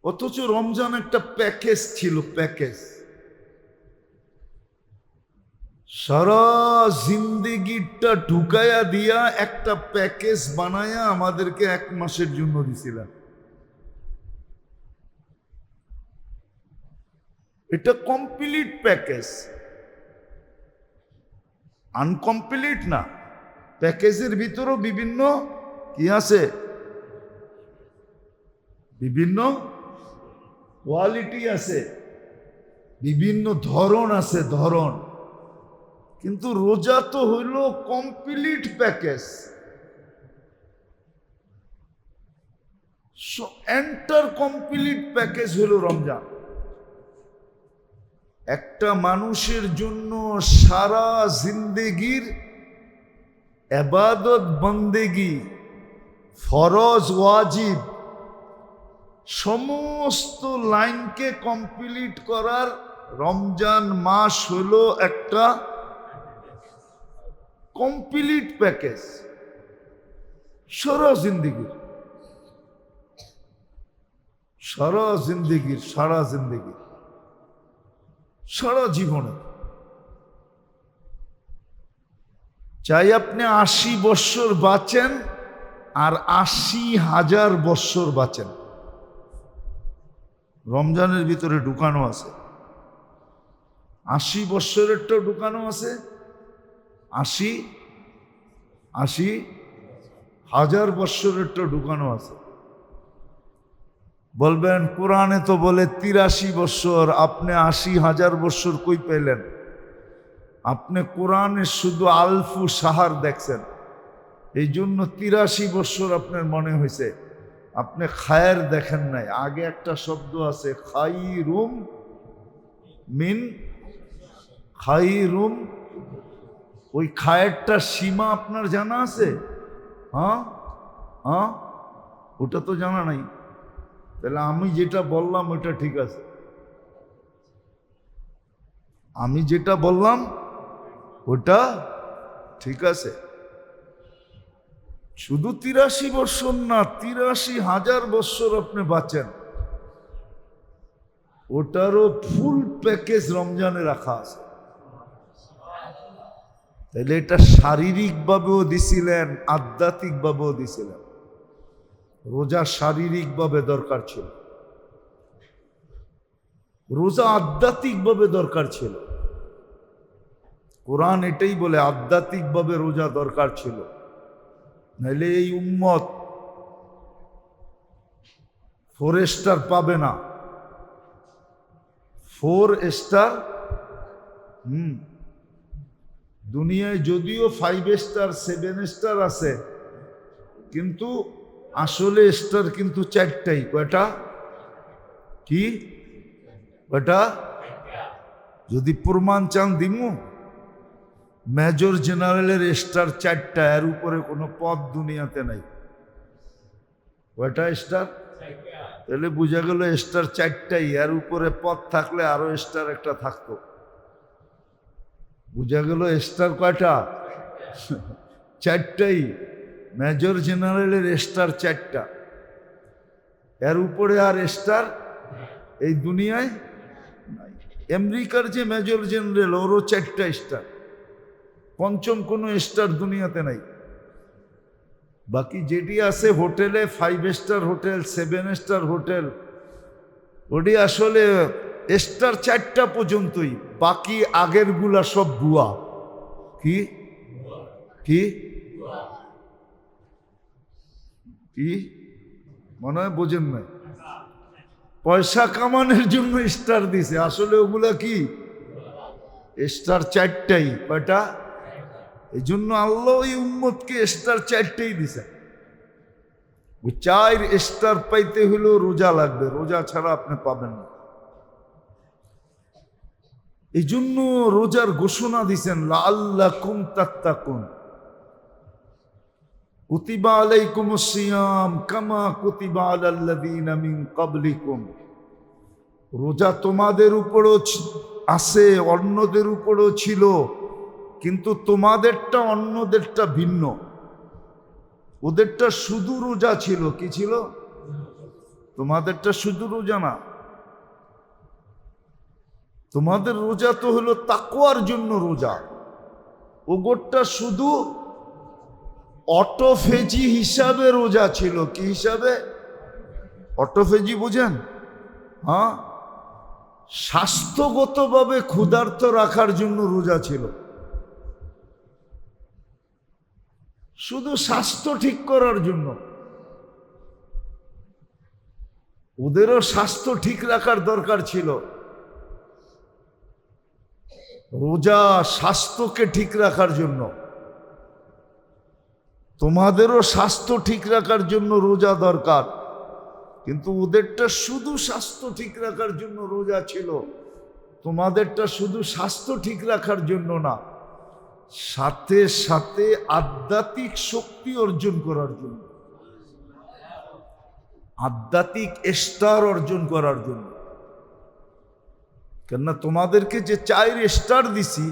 অথচ রমজান একটা প্যাকেজ ছিল। প্যাকেজ সারা জিন্দেগিটা ঢুকায়া দিয়া একটা প্যাকেজ বানায়া আমাদেরকে 1 মাসের জন্য দিছিলেন। এটা কমপ্লিট প্যাকেজ, আনকমপ্লিট না। প্যাকেজের ভিতরেও বিভিন্ন কি আছে, বিভিন্ন কোয়ালিটি আছে, বিভিন্ন ধরন আছে, ধরন। কিন্তু রোজা তো হইল complete package. Enter complete package হলো রমজান। একটা মানুষের জন্য সারা জিন্দেগির ইবাদত বন্দেগি, ফরজ ওয়াজিব সমস্ত লাইনকে কমপ্লিট করার রমজান মাস হলো একটা কমপ্লিট প্যাকেজ। সারা জিন্দেগির সারা জীবনে, চাই আপনি ৮০ বৎসর বাঁচেন আর ৮০,০০০ বৎসর বাঁচেন, রমজানের ভিতরে ঢুকানো আছে। ৮০ বৎসরেরটা ঢুকানো আছে, ৮০,০০০ বৎসরেরটা ঢুকানো আছে। বলবেন কোরআনে তো বলে ৮৩ বৎসর, আপনি ৮০,০০০ বৎসর কই পেলেন? আপনি কোরআনে শুধু আলফু সাহার দেখছেন, এই জন্য ৮৩ বৎসর আপনার মনে হয়েছে। আপনি খায়ের দেখেন নাই। আগে একটা শব্দ আছে খাইরুম মিন খাইরুম, ওই খায়েরটা সীমা আপনার জানা আছে? হ্যাঁ, ওটা তো জানা নাই। তাহলে আমি যেটা বললাম ওটা ঠিক আছে, আমি যেটা বললাম ওটা ঠিক আছে। শুধু ৮৩ বৎসর না, ৮৩,০০০ বৎসর আপনি বাঁচেন, ওটারও ফুল প্যাকেজ রমজানে রাখা আছে। তাহলে এটা শারীরিকভাবেও দিছিলেন, আধ্যাত্মিকভাবেও দিছিলেন। রোজা শারীরিকভাবে দরকার ছিল, রোজা আধ্যাত্মিকভাবে দরকার ছিল। কোরআন এটাই বলে আধ্যাত্মিকভাবে রোজা দরকার ছিল, নাহলে এই উম্মত 4 স্টার পাবে না। 4 স্টার, দুনিয়ায় যদিও 5 স্টার 7 স্টার আছে, কিন্তু আসলে স্টার কিন্তু 4টাই। কয়টা? কি কয়টা? যদি প্রমাণ চান দিমু, মেজর জেনারেলের স্টার 4টা, এর উপরে কোনো পদ দুনিয়াতে নাই। কয়টা স্টার? তাহলে বোঝা গেল স্টার 4টাই, এর উপরে পদ থাকলে আরো স্টার একটা থাকতো। বোঝা গেল স্টার কয়টা? 4টাই। মেজর জেনারেলের স্টার 4টা, এর উপরে আর স্টার এই দুনিয়ায় নাই। আমেরিকার যে মেজর জেনারেল, ওরও 4টা স্টার, পঞ্চম কোনো স্টার দুনিয়াতে নাই। বাকি যেটি আছে হোটেলে, 5 স্টার হোটেল, 7 স্টার হোটেল, ওটি আসলে স্টার 4টা পর্যন্তই, বাকি আগের গুলা সব ভুয়া। কি কি কি মনে হয় বোঝেন নাই? পয়সা কামানোর জন্য স্টার দিছে, আসলে ওগুলা কি স্টার 4টাই। কয়টা? এই জন্য আল্লাহ ওই উম্মতকে স্টার 4টাই দিছে। ওই 4 স্টার পাইতে হলেও রোজা লাগবে, রোজা ছাড়া আপনি পাবেন না। এই জন্য রোজার ঘোষণা দিছেন, লাআল্লাকুম তাত্তাকুন, কুতিবা আলাইকুমুস সিয়াম কামা কুতিবা আলাল্লাযীনা মিন ক্বাবলিকুম। রোজা তোমাদের উপরও আছে, অন্যদের উপরও ছিল, কিন্তু তোমাদেরটা অন্যদেরটা ভিন্ন। ওদেরটা শুধু রোজা ছিল, কি ছিল? তোমাদেরটা শুধু রোজা না, তোমাদের রোজা তো হলো তাকওয়ার জন্য রোজা, ওগোরটা শুধু অটোফেজি হিসাবে রোজা ছিল। কি হিসাবে? অটোফেজি বুঝেন? হ্যাঁ, স্বাস্থ্যগতভাবে ক্ষুধার্ত রাখার জন্য রোজা ছিল, শুধু স্বাস্থ্য ঠিক করার জন্য। ওদেরও স্বাস্থ্য ঠিক রাখার দরকার ছিল। রোজা স্বাস্থ্যকে ঠিক রাখার জন্য, তোমাদেরও স্বাস্থ্য ঠিক রাখার জন্য রোজা দরকার। কিন্তু ওদেরটা শুধু স্বাস্থ্য ঠিক রাখার জন্য রোজা ছিল, তোমাদেরটা শুধু স্বাস্থ্য ঠিক রাখার জন্য না, সাথে সাথে আধ্যাত্মিক শক্তি অর্জন করার জন্য, আধ্যাত্মিক স্টার অর্জন করার জন্য। কেননা তোমাদেরকে যে 4 স্টার দিছি,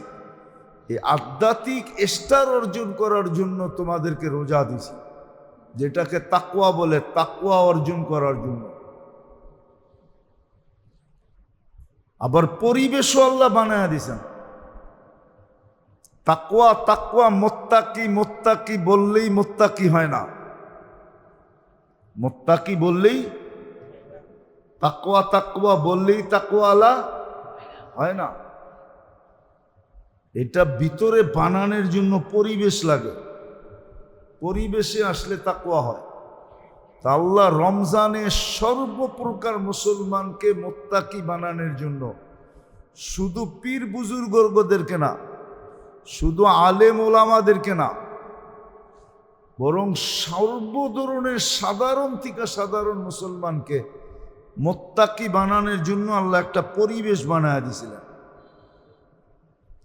এই আধ্যাত্মিক স্টার অর্জন করার জন্য তোমাদেরকে রোজা দিছি, যেটাকে তাকওয়া বলে, তাকওয়া অর্জন করার জন্য। আবার পরিবেশও আল্লাহ বানায়া দিছেন। তাকওয়া তাকওয়া মোত্তাকি মোত্তাকি বললেই মোত্তাকি হয় না, মোত্তাকি বললেই, তাকওয়া তাকওয়া বললেই তাকওয়া আলা হয় না। এটা ভিতরে বানানোর জন্য পরিবেশ লাগে, পরিবেশে আসলে তাকওয়া হয়। তা আল্লাহ রমজানে সর্বপ্রকার মুসলমানকে মোত্তাকি বানানোর জন্য শুধু পীর বুজুর্গদেরকে না, শুধু আলেম ওলামাদেরকে না, বরং সর্ব ধরনের সাধারণ থেকে সাধারণ মুসলমানকে মোত্তাকি বানানোর জন্য আল্লাহ একটা পরিবেশ বানায় দিছিলেন।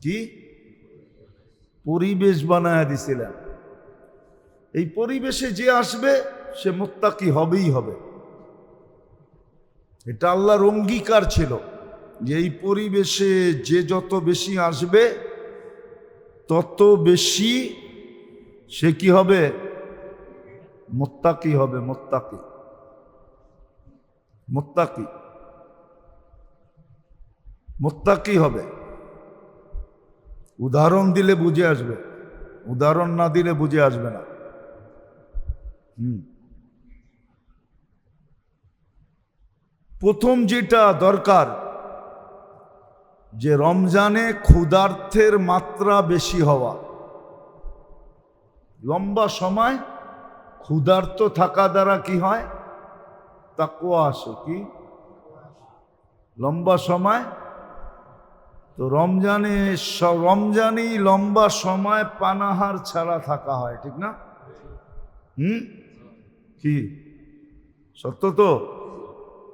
কি পরিবেশ বানায় দিছিলেন? এই পরিবেশে যে আসবে সে মুত্তাকি হবেই হবে। এটা আল্লাহর অঙ্গীকার ছিল যে এই পরিবেশে যে যত বেশি আসবে তত বেশি সে কি হবে? মুত্তাকি হবে। মুত্তাকি মুত্তাকি মুত্তাকি হবে। উদাহরণ দিলে বুঝে আসবে, উদাহরণ না দিলে বুঝে আসবে না। প্রথম যেটা দরকার, যে রমজানে ক্ষুধার্থের মাত্রা বেশি হওয়া। লম্বা সময় ক্ষুধার্ত থাকা দ্বারা কি হয়? তাকওয়া আসে। কি লম্বা সময়? তো রমজানেই লম্বা সময় পানাহার ছাড়া থাকা হয়, ঠিক না? কি সত্য তো?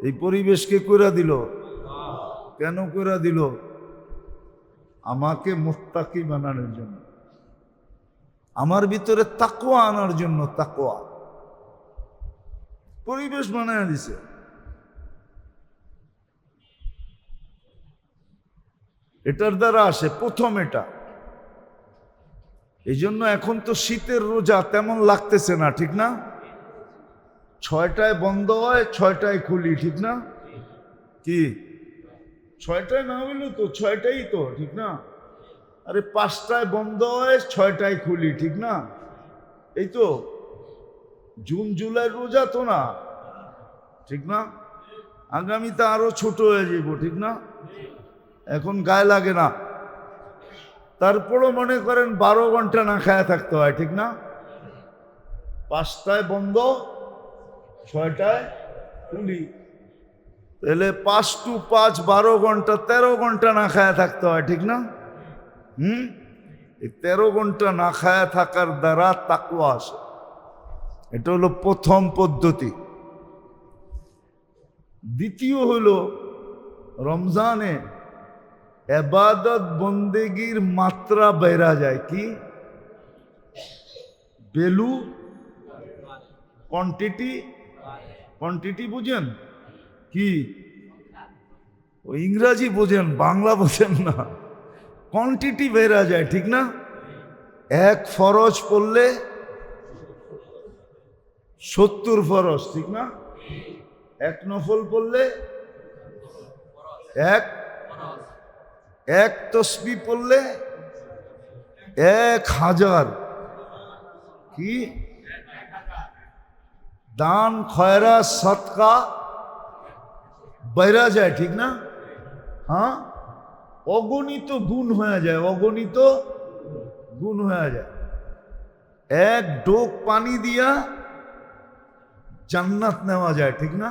এই পরিবেশকে কইরা দিল। কেন কইরা দিল? আমাকে মুত্তাকি বানানোর জন্য, আমার ভিতরে তাকওয়া আনার জন্য। তাকওয়া পরিবেশ বানায় দিছে। এটার দ্বারা আসে প্রথম এটা। এই জন্য এখন তো শীতের রোজা তেমন লাগতেছে না, ঠিক না? 6টায় বন্ধ হয়, 6টায় খুলি, ঠিক না? কি 6টায় না হইল তো 6টাই তো, ঠিক না? আরে 5টায় বন্ধ হয়, 6টায় খুলি, ঠিক না? এই তো জুন জুলাই রোজা তো না, ঠিক না? আগামীতে আরো ছোট হয়ে যাব, ঠিক না? এখন গায়ে লাগে না। তারপরও মনে করেন 12 ঘন্টা না খায়া থাকতে হয়, ঠিক না? 5টায় বন্ধ, 6টায় খুলি, তাহলে 5 to 5 12 ঘন্টা, 13 ঘন্টা না খায়া থাকতে হয়, ঠিক না? এই 13 ঘন্টা না খায়া থাকার দ্বারা তাকওয়া আসে। এটা হলো প্রথম পদ্ধতি। দ্বিতীয় হলো রমজানে ইবাদত বন্দেগীর মাত্রা বেড়া যায়। কি ভ্যালু? কোয়ান্টিটি। কোয়ান্টিটি বুঝেন? কি ও ইংরাজি বোঝেন, বাংলা বোঝেন না। কোয়ান্টিটি বেড়া যায়, ঠিক না? এক ফরজ পড়লে 70 ফরজ, ঠিক না? এক নফল পড়লে এক তসবিহ পড়লে 1000। কি দান খয়রাত সদকা বাইরা যায়, ঠিক না? হ্যাঁ, অগণিত গুণ হয়ে যায়, অগণিত গুণ হয়ে যায়। এক ডোক পানি দিয়া জান্নাত নেওয়া যায়, ঠিক না?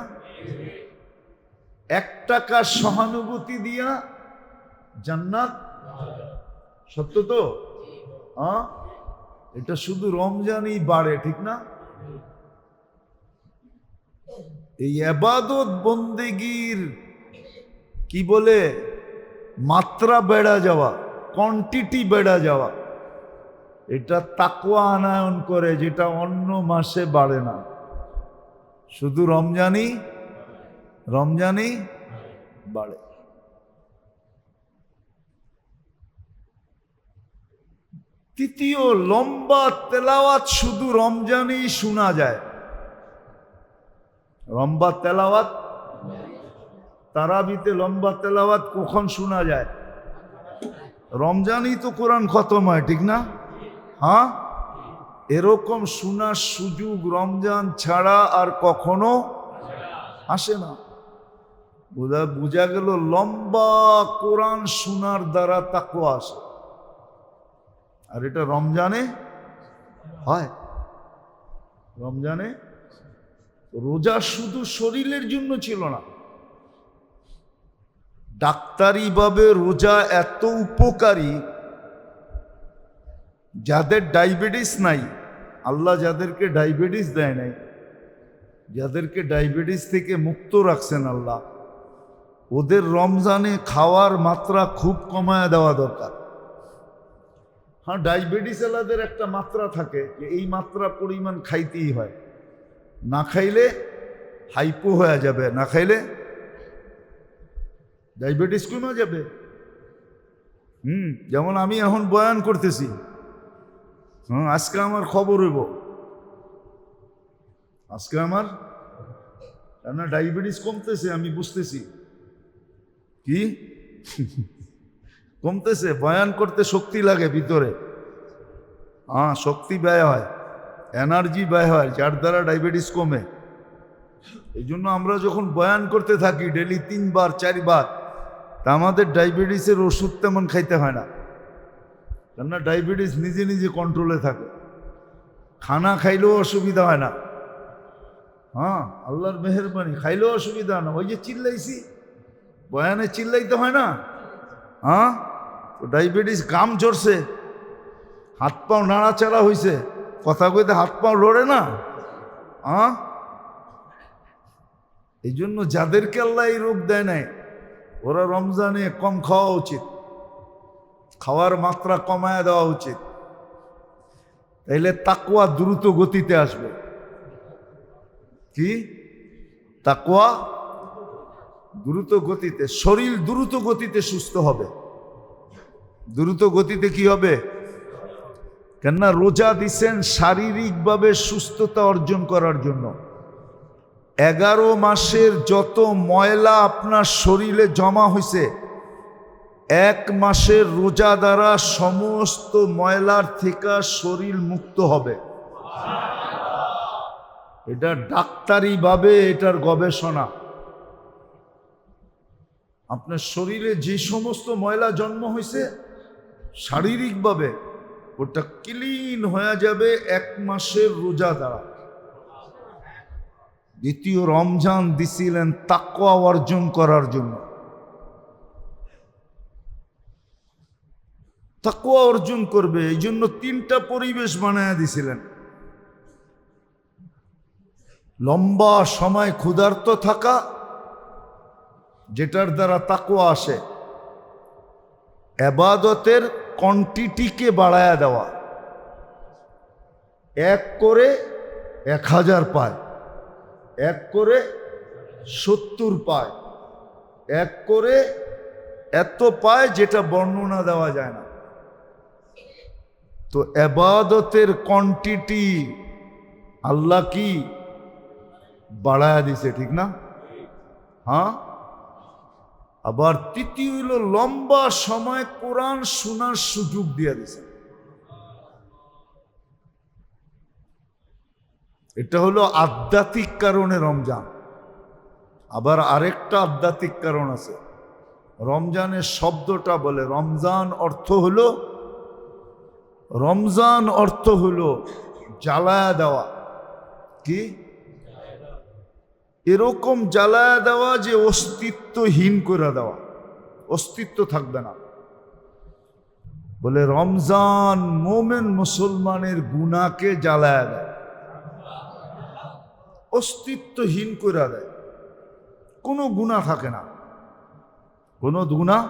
1 টাকা সহানুভূতি দিয়া জান্নাত। সত্য তো? হ্যাঁ, এটা শুধু রমজানই বাড়ে, ঠিক না? এই ইবাদত বন্দেগীর কি বলে মাত্রা বেড়া যাওয়া, কোয়ান্টিটি বেড়া যাওয়া, এটা তাকওয়া আনায়ন করে, যেটা অন্য মাসে বাড়ে না। শুধু রমজানই বাড়ে। তৃতীয়, লম্বা তেলাওয়াত শুধু রমজানেই শোনা যায়। লম্বা তেলাওয়াত, তারাবিতে লম্বা তেলাওয়াত কখন শোনা যায়? রমজানই তো কোরআন খতম হয়, ঠিক না? হ্যাঁ, এরকম শোনার সুযোগ রমজান ছাড়া আর কখনো আসে না। বোঝা গেল লম্বা কোরআন শোনার দ্বারা তাকওয়া আসে, আর এটা রমজানে হয়। রমজানে রোজা শুধু শরীরের জন্য ছিল না, ডাক্তারিভাবে রোজা এত উপকারী। যাদের ডায়াবেটিস নাই, আল্লাহ যাদেরকে ডায়াবেটিস দেয় নাই, যাদেরকে ডায়াবেটিস থেকে মুক্ত রাখছেন আল্লাহ, ওদের রমজানে খাওয়ার মাত্রা খুব কমায় দেওয়া দরকার। হ্যাঁ, ডায়াবেটিস আলাদের একটা মাত্রা থাকে যে এই মাত্রা পরিমাণ খাইতেই হয়, না খাইলে হাইপো হয়ে যাবে, না খাইলে ডায়াবেটিস কমে যাবে। যেমন আমি এখন বয়ান করতেছি, আজকে আমার খবর হইব, আজকে আমার না ডায়াবেটিস কমতেছে, আমি বুঝতেছি। কি কমতেছে? বয়ান করতে শক্তি লাগে ভিতরে, শক্তি ব্যয় হয়, এনার্জি ব্যয় হয়, যার দ্বারা ডায়াবেটিস কমে। এই জন্য আমরা যখন বয়ান করতে থাকি ডেলি 3 বার 4 বার, তা আমাদের ডায়াবেটিসের ওষুধ তেমন খাইতে হয় না, কেননা ডায়াবেটিস নিজে নিজে কন্ট্রোলে থাকে, খানা খাইলেও অসুবিধা হয় না। আল্লাহর মেহেরবানি, খাইলেও অসুবিধা হয় না। ওই যে চিল্লাইছি, বয়ানে চিল্লাইতে হয় না। তো ডায়াবেটিস গাম চড়ছে, হাত পাও নাড়াচাড়া হয়েছে, কথা কইতে হাত পাও লড়ে না। এই জন্য যাদেরকে আল্লাহ এই রোগ দেয় নাই, ওরা রমজানে কম খাওয়া উচিত, খাওয়ার মাত্রা কমায় দেওয়া উচিত, তাইলে তাকওয়া দ্রুত গতিতে আসবে। কি তাকওয়া? দ্রুত গতিতে, শরীর দ্রুত গতিতে সুস্থ হবে। দ্রুত গতিতে কি হবে? কেননা রোজা দিছেন শারীরিকভাবে সুস্থতা অর্জন করার জন্য। 11 মাসের যত ময়লা আপনার শরীরে জমা হয়েছে, 1 মাসের রোজা দ্বারা সমস্ত ময়লার থেকে শরীর মুক্ত হবে। এটা ডাক্তারিভাবে এটার গবেষণা। আপনার শরীরে যে সমস্ত ময়লা জন্ম হয়েছে শারীরিকভাবে, ওটা ক্লিন হয়ে যাবে 1 মাসের রোজা দ্বারা। দ্বিতীয়, রমজান দিছিলেন তাকওয়া অর্জন করার জন্য। তাকওয়া অর্জন করবে, এই জন্য 3টা পরিবেশ বানায় দিছিলেন। লম্বা সময় ক্ষুধার্ত থাকা, যেটার দ্বারা তাকওয়া আসে। ইবাদতের কোয়ান্টিটিকে বাড়ায়া দেওয়া, 1 করে 1000 পায়, 1 করে 70 পায়, 1 করে এত পায় যেটা বর্ণনা দেওয়া যায় না। তো ইবাদতের কোয়ান্টিটি আল্লাহ কি বাড়ায়া দিছে, ঠিক না? আবার তৃতীয় হলো লম্বা সময় কোরআন শোনার সুযোগ দিয়ে দিছে। এটা হলো আধ্যাত্মিক কারণে রমজান। আবার আরেকটা আধ্যাত্মিক কারণ আছে। রমজানের শব্দটা বলে রমজান অর্থ হলো জ্বালায়া দেওয়া। কি? এরকম জ্বালায়া দেওয়া যে অস্তিত্বহীন করে দেওয়া, অস্তিত্ব থাকবে না। বলে রমজান মোমেন মুসলমানের গুনাহকে জ্বালায়া দেয়, অস্তিত্বহীন করে দেয়। কোনো গুনাহ থাকে না, কোনো গুনাহ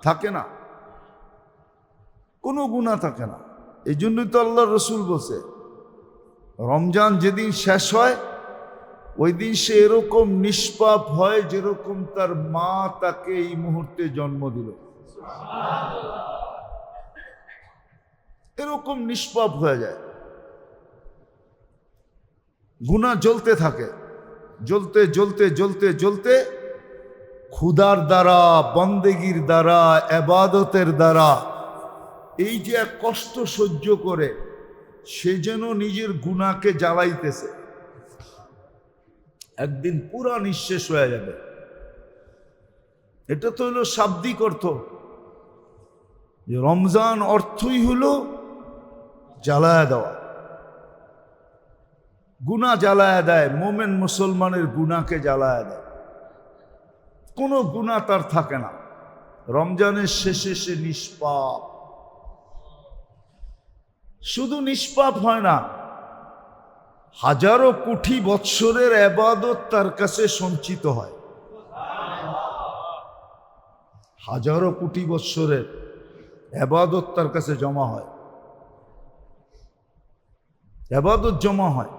থাকে না, কোনো গুনাহ থাকে না। এই জন্যই তো আল্লাহ রসুল বলছে, রমজান যেদিন শেষ হয় ওই দিন সে এরকম নিষ্পাপ হয় যেরকম তার মা তাকে এই মুহূর্তে জন্ম দিল। এরকম নিষ্পাপ হয়ে যায়। গুনাহ জ্বলতে থাকে, জ্বলতে জ্বলতে জ্বলতে জ্বলতে ক্ষুধার দ্বারা, বন্দেগীর দ্বারা, ইবাদতের দ্বারা এই যে এক কষ্ট সহ্য করে সে যেন নিজের গুনাহকে জ্বালাইতেছে, একদিন পুরা নিঃশেষ হয়ে যাবে। এটা তো হলো শাব্দিক অর্থ। যে রমজান অর্থই হলো জ্বালায়া দেওয়া, গুনাহ জ্বালায়া দেয়, মোমেন মুসলমানের গুনাহকে জ্বালায়া দেয়। কোনো গুনাহ তার থাকে না, রমজানের শেষে সে নিষ্পাপ। শুধু নিষ্পাপ হয় না, হাজারো কোটি বৎসরের ইবাদত তার কাছে সঞ্চিত হয়। হাজারো কোটি বৎসরের ইবাদত তার কাছে জমা হয়, ইবাদত জমা হয়।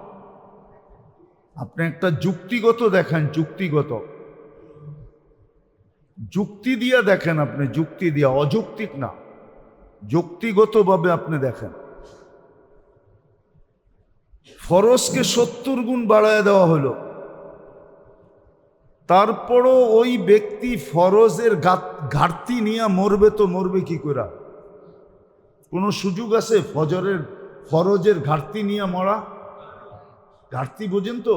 আপনি একটা যুক্তিগত দেখেন, যুক্তি দিয়া দেখেন, আপনি যুক্তি দিয়া, অযৌক্তিক না, যুক্তিগতভাবে আপনি দেখেন। ফরজকে 70 গুণ বাড়ায় দেওয়া হলো, তারপরও ওই ব্যক্তি ফরজের ঘাটতি নিয়ে মরবে, তো মরবে কি করে? কোনো সুযোগ আছে ফরজের ঘাটতি নিয়ে মরা? ঘাটতি বোঝেন তো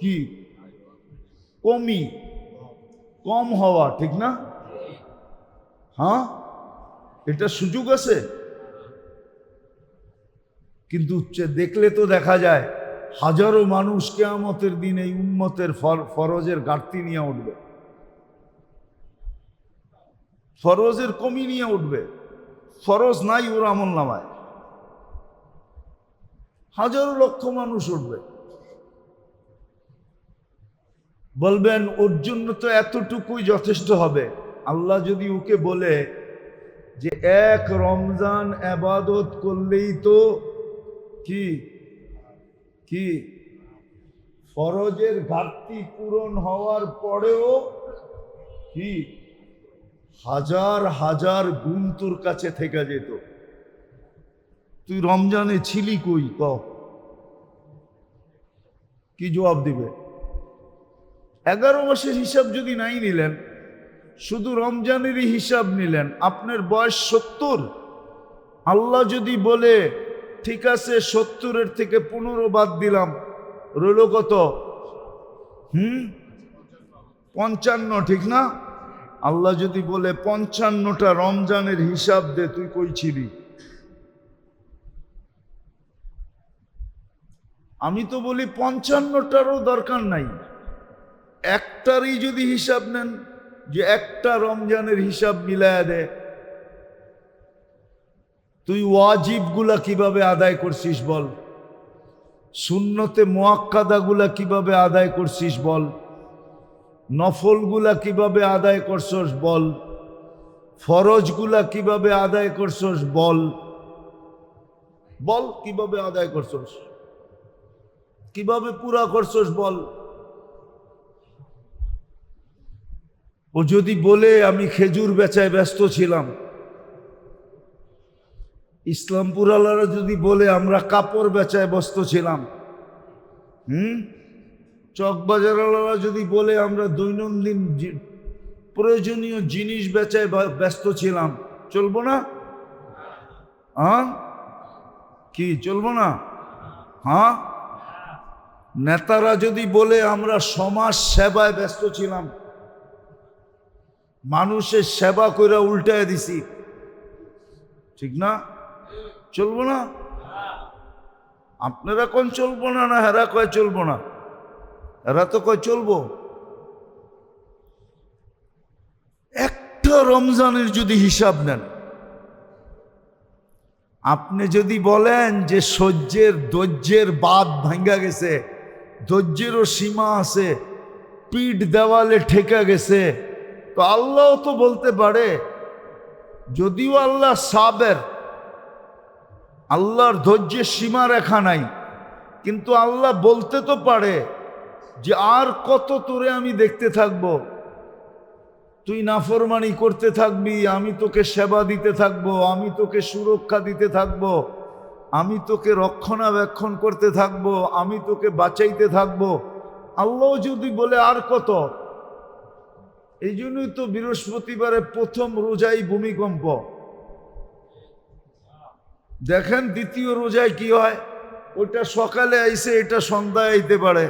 কি? কম হওয়া, ঠিক না? হ্যাঁ, এটা সুযোগ আছে। কিন্তু দেখলে তো দেখা যায় হাজারো মানুষ কিয়ামতের দিন এই উম্মতের ফরজের ঘাটতি নিয়ে উঠবে, ফরজের কমি নিয়ে উঠবে। ফরজ নাই ওর আমলনামায়, হাজারো লক্ষ মানুষ উঠবে। বলবেন ওর জন্য তো এতটুকুই যথেষ্ট হবে। আল্লাহ যদি ওকে বলে যে এক রমজান ইবাদত করলেই তো কি ফরজের ঘাটতি পূরণ হওয়ার পরেও কি হাজার হাজার গুণ তোর কাছে থেকে যেত, তুই রমজানে ছিলি কই? কি জবাব দিবে? 11 মাসের হিসাব যদি নাই নিলেন, শুধু রমজানেরই হিসাব নিলেন, আপনার বয়স 70। আল্লাহ যদি বলে ঠিক আছে 70-এর থেকে 15 বাদ দিলাম, রইল কত? 55, ঠিক না? আল্লাহ যদি বলে 55টা রমজানের হিসাব দে, তুই কই ছিলি? আমি তো বলি 55টারও দরকার নাই, একটারই যদি হিসাব নেন, যে একটা রমজানের হিসাব মিলায়া দে, তুই ওয়াজিবগুলা কিভাবে আদায় করছিস বল, সুন্নতে মুআক্কাদাগুলা কিভাবে আদায় করছিস বল, নফলগুলা কিভাবে আদায় করছস বল, ফরজগুলা কিভাবে আদায় করছস বল, কিভাবে আদায় করছস, কিভাবে পুরা করছস বল। ও যদি বলে আমি খেজুর বেচায় ব্যস্ত ছিলাম, ইসলামপুর আলারা যদি বলে আমরা কাপড় বেচায় ব্যস্ত ছিলাম, চকবাজার আলারা যদি বলে আমরা দৈনন্দিন প্রয়োজনীয় জিনিস বেচায় ব্যস্ত ছিলাম, চলবো না? কি চলবো না? নেতারা যদি বলে আমরা সমাজ সেবায় ব্যস্ত ছিলাম, মানুষের সেবা করে উল্টায় দিছি, ঠিক না? চলবো না? আপনারা কোন চলবো না, না হেরা কয় চলবো না? এরা তো কয় চলবো। একটা রমজানের যদি হিসাব নেন, আপনি যদি বলেন যে ধৈর্যের বাঁধ ভাঙ্গা গেছে, ধৈর্যেরও সীমা আছে, পিঠ দেওয়ালে ঠেকা গেছে, তো আল্লাহ তো বলতে পারে, যদিও আল্লাহ সাবের, আল্লাহর ধৈর্যের সীমা রেখা নাই, কিন্তু আল্লাহ বলতে তো পারে যে আর কত তোরে আমি দেখতে থাকব, তুই নাফরমানি করতে থাকবি, আমি তোকে সেবা দিতে থাকব, আমি তোকে সুরক্ষা দিতে থাকব, আমি তোকে রক্ষণাবেক্ষণ করতে থাকব, আমি তোকে বাঁচাইতে থাকব। আল্লাহ যদি বলে আর কত। এই জন্যই তো বৃহস্পতিবারে প্রথম রোজাই ভূমিকম্প। দেখেন দ্বিতীয় রোজায় কি হয়, ওইটা সকালে আইসে, এটা সন্ধ্যায় আইতে পারে।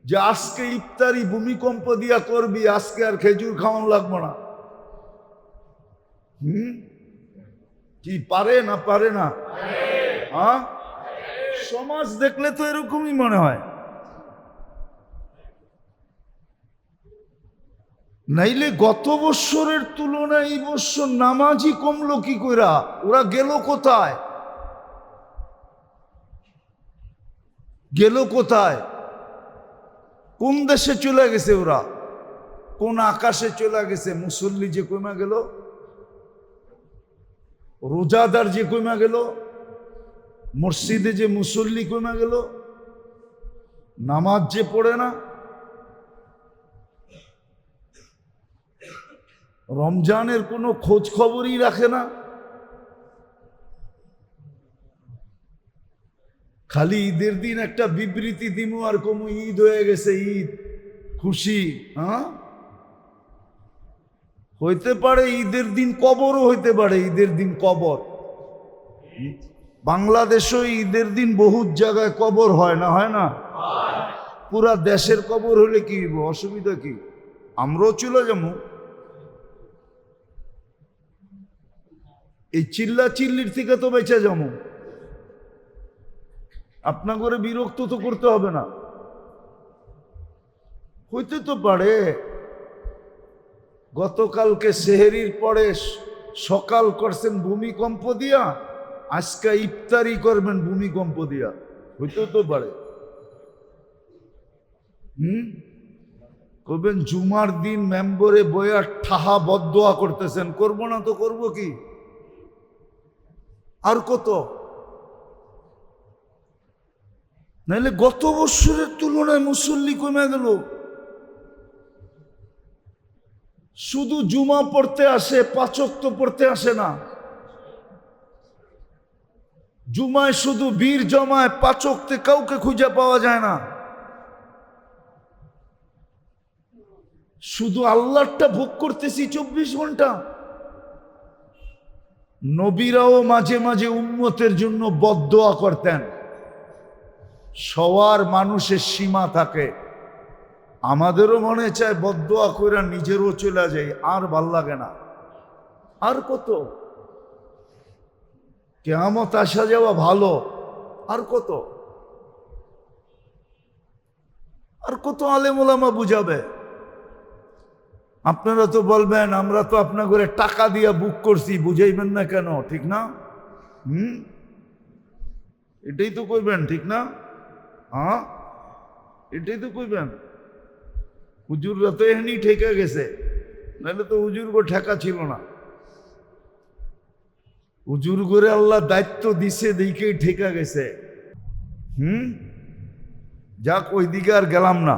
যে আজকে ইফতারি ভূমিকম্প দিয়া করবি, আজকে আর খেজুর খাওয়ান লাগবো না। কি পারে না পারে না? হ্যাঁ, সমাজ দেখলে তো এরকমই মনে হয়। নাইলে গত বৎসরের তুলনায় এই বৎসর নামাজই কমলো কি কইরা? ওরা গেল কোথায়? গেল কোথায়? কোন দেশে চলে গেছে ওরা? কোন আকাশে চলে গেছে? মুসল্লি যে কমা গেল, রোজাদার যে কমা গেল, মসজিদে যে মুসল্লি কমা গেল, নামাজ যে পড়ে না, রমজানের কোনো খোঁজ খবরই রাখে না, খালি ঈদের দিন একটা বিবৃতি দিমু আর কমু ঈদ হয়ে গেছে, ঈদ খুশি। হ্যাঁ, হইতে পারে ঈদের দিন কবরও হইতে পারে, ঈদের দিন কবর। বাংলাদেশও ঈদের দিন বহুত জায়গায় কবর হয় না? হয় না? পুরা দেশের কবর হলে কি হইব? অসুবিধা কি? আমরাও চলে যাবো। এই চিল্লা চিল্লির থেকে তো বেঁচে যাবো। আপনার করে বিরক্ত তো করতে হবে না। হইতে তো পারে গতকালকে সেহেরির পরে সকাল করছেন ভূমিকম্প দিয়া, আজকে ইফতারি করবেন ভূমিকম্প দিয়া, হইতে তো পারে। করবেন জুমার দিন মেম্বরে বইয়া ঠাহা বদদোয়া করতেছেন, করবো না তো করবো কি? আর কত? নাইলে গত বৎসরের তুলনায় মুসল্লি কমে গেল। শুধু জুমা পড়তে আসে, 5 ওয়াক্ত পড়তে আসে না। জুমায় শুধু বীর জমায়, 5 ওয়াক্তে কাউকে খুঁজে পাওয়া যায় না। শুধু আল্লাহরটা ভোগ করতেছি 24 ঘন্টা। নবীরাও মাঝে মাঝে উম্মতের জন্য বদদোয়া করতেন। সবার মানুষের সীমা থাকে, আমাদেরও মনে চায় বদদোয়া কইরা নিজেরও চলে যাই, আর ভাল লাগে না। আর কত? কিয়ামত আসা যাওয়া ভালো, আর কত? আর কত আলেম ওলামা বুঝাবে? আপনারা তো বলবেন আমরা তো আপনার ঘরে টাকা দিয়া বুক করছি, বুঝাইবেন না কেন? ঠিক না? এটাই তো কইবেন, ঠিক না? হ্যাঁ, এটাই তো কইবেন। হুজুররা তো এমনি ঠেকে গেছে, নাহলে তো হুজুরগো ঠেকা ছিল না। হুজুর করে আল্লাহ দায়িত্ব দিছে, দিকেই ঠেকা গেছে। যাক, ওই দিকে আর গেলাম না।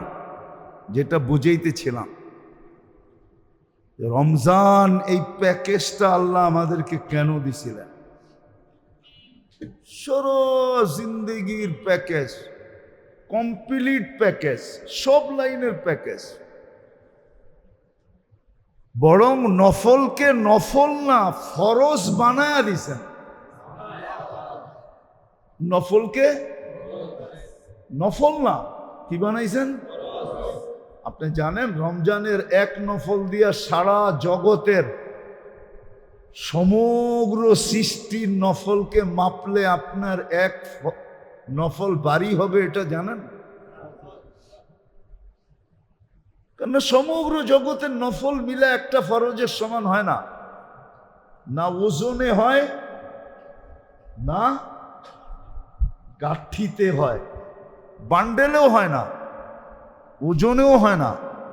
যেটা বুঝাইতেছিলাম, রমজান এই প্যাকেজটা আল্লাহ আমাদেরকে কেন দিছিলেন? সারা জিন্দগির প্যাকেজ, কমপ্লিট প্যাকেজ, সব লাইনের প্যাকেজ। বরং নফলকে নফল না ফরজ বানায়া দিছেন। নফলকে নফল না কি বানাইছেন? আপনি জানেন রমজানের 1 নফল দিয়া সারা জগতের সমগ্র সৃষ্টির নফলকে মাপলে আপনার 1 নফল বাড়ি হবে, এটা জানেন? কেন সমগ্র জগতের নফল মিলে একটা ফরজের সমান হয় না। না ওজনে হয়, না গাঠিতে হয়। বান্ডেলেও হয় না, ওজনেও হয় না,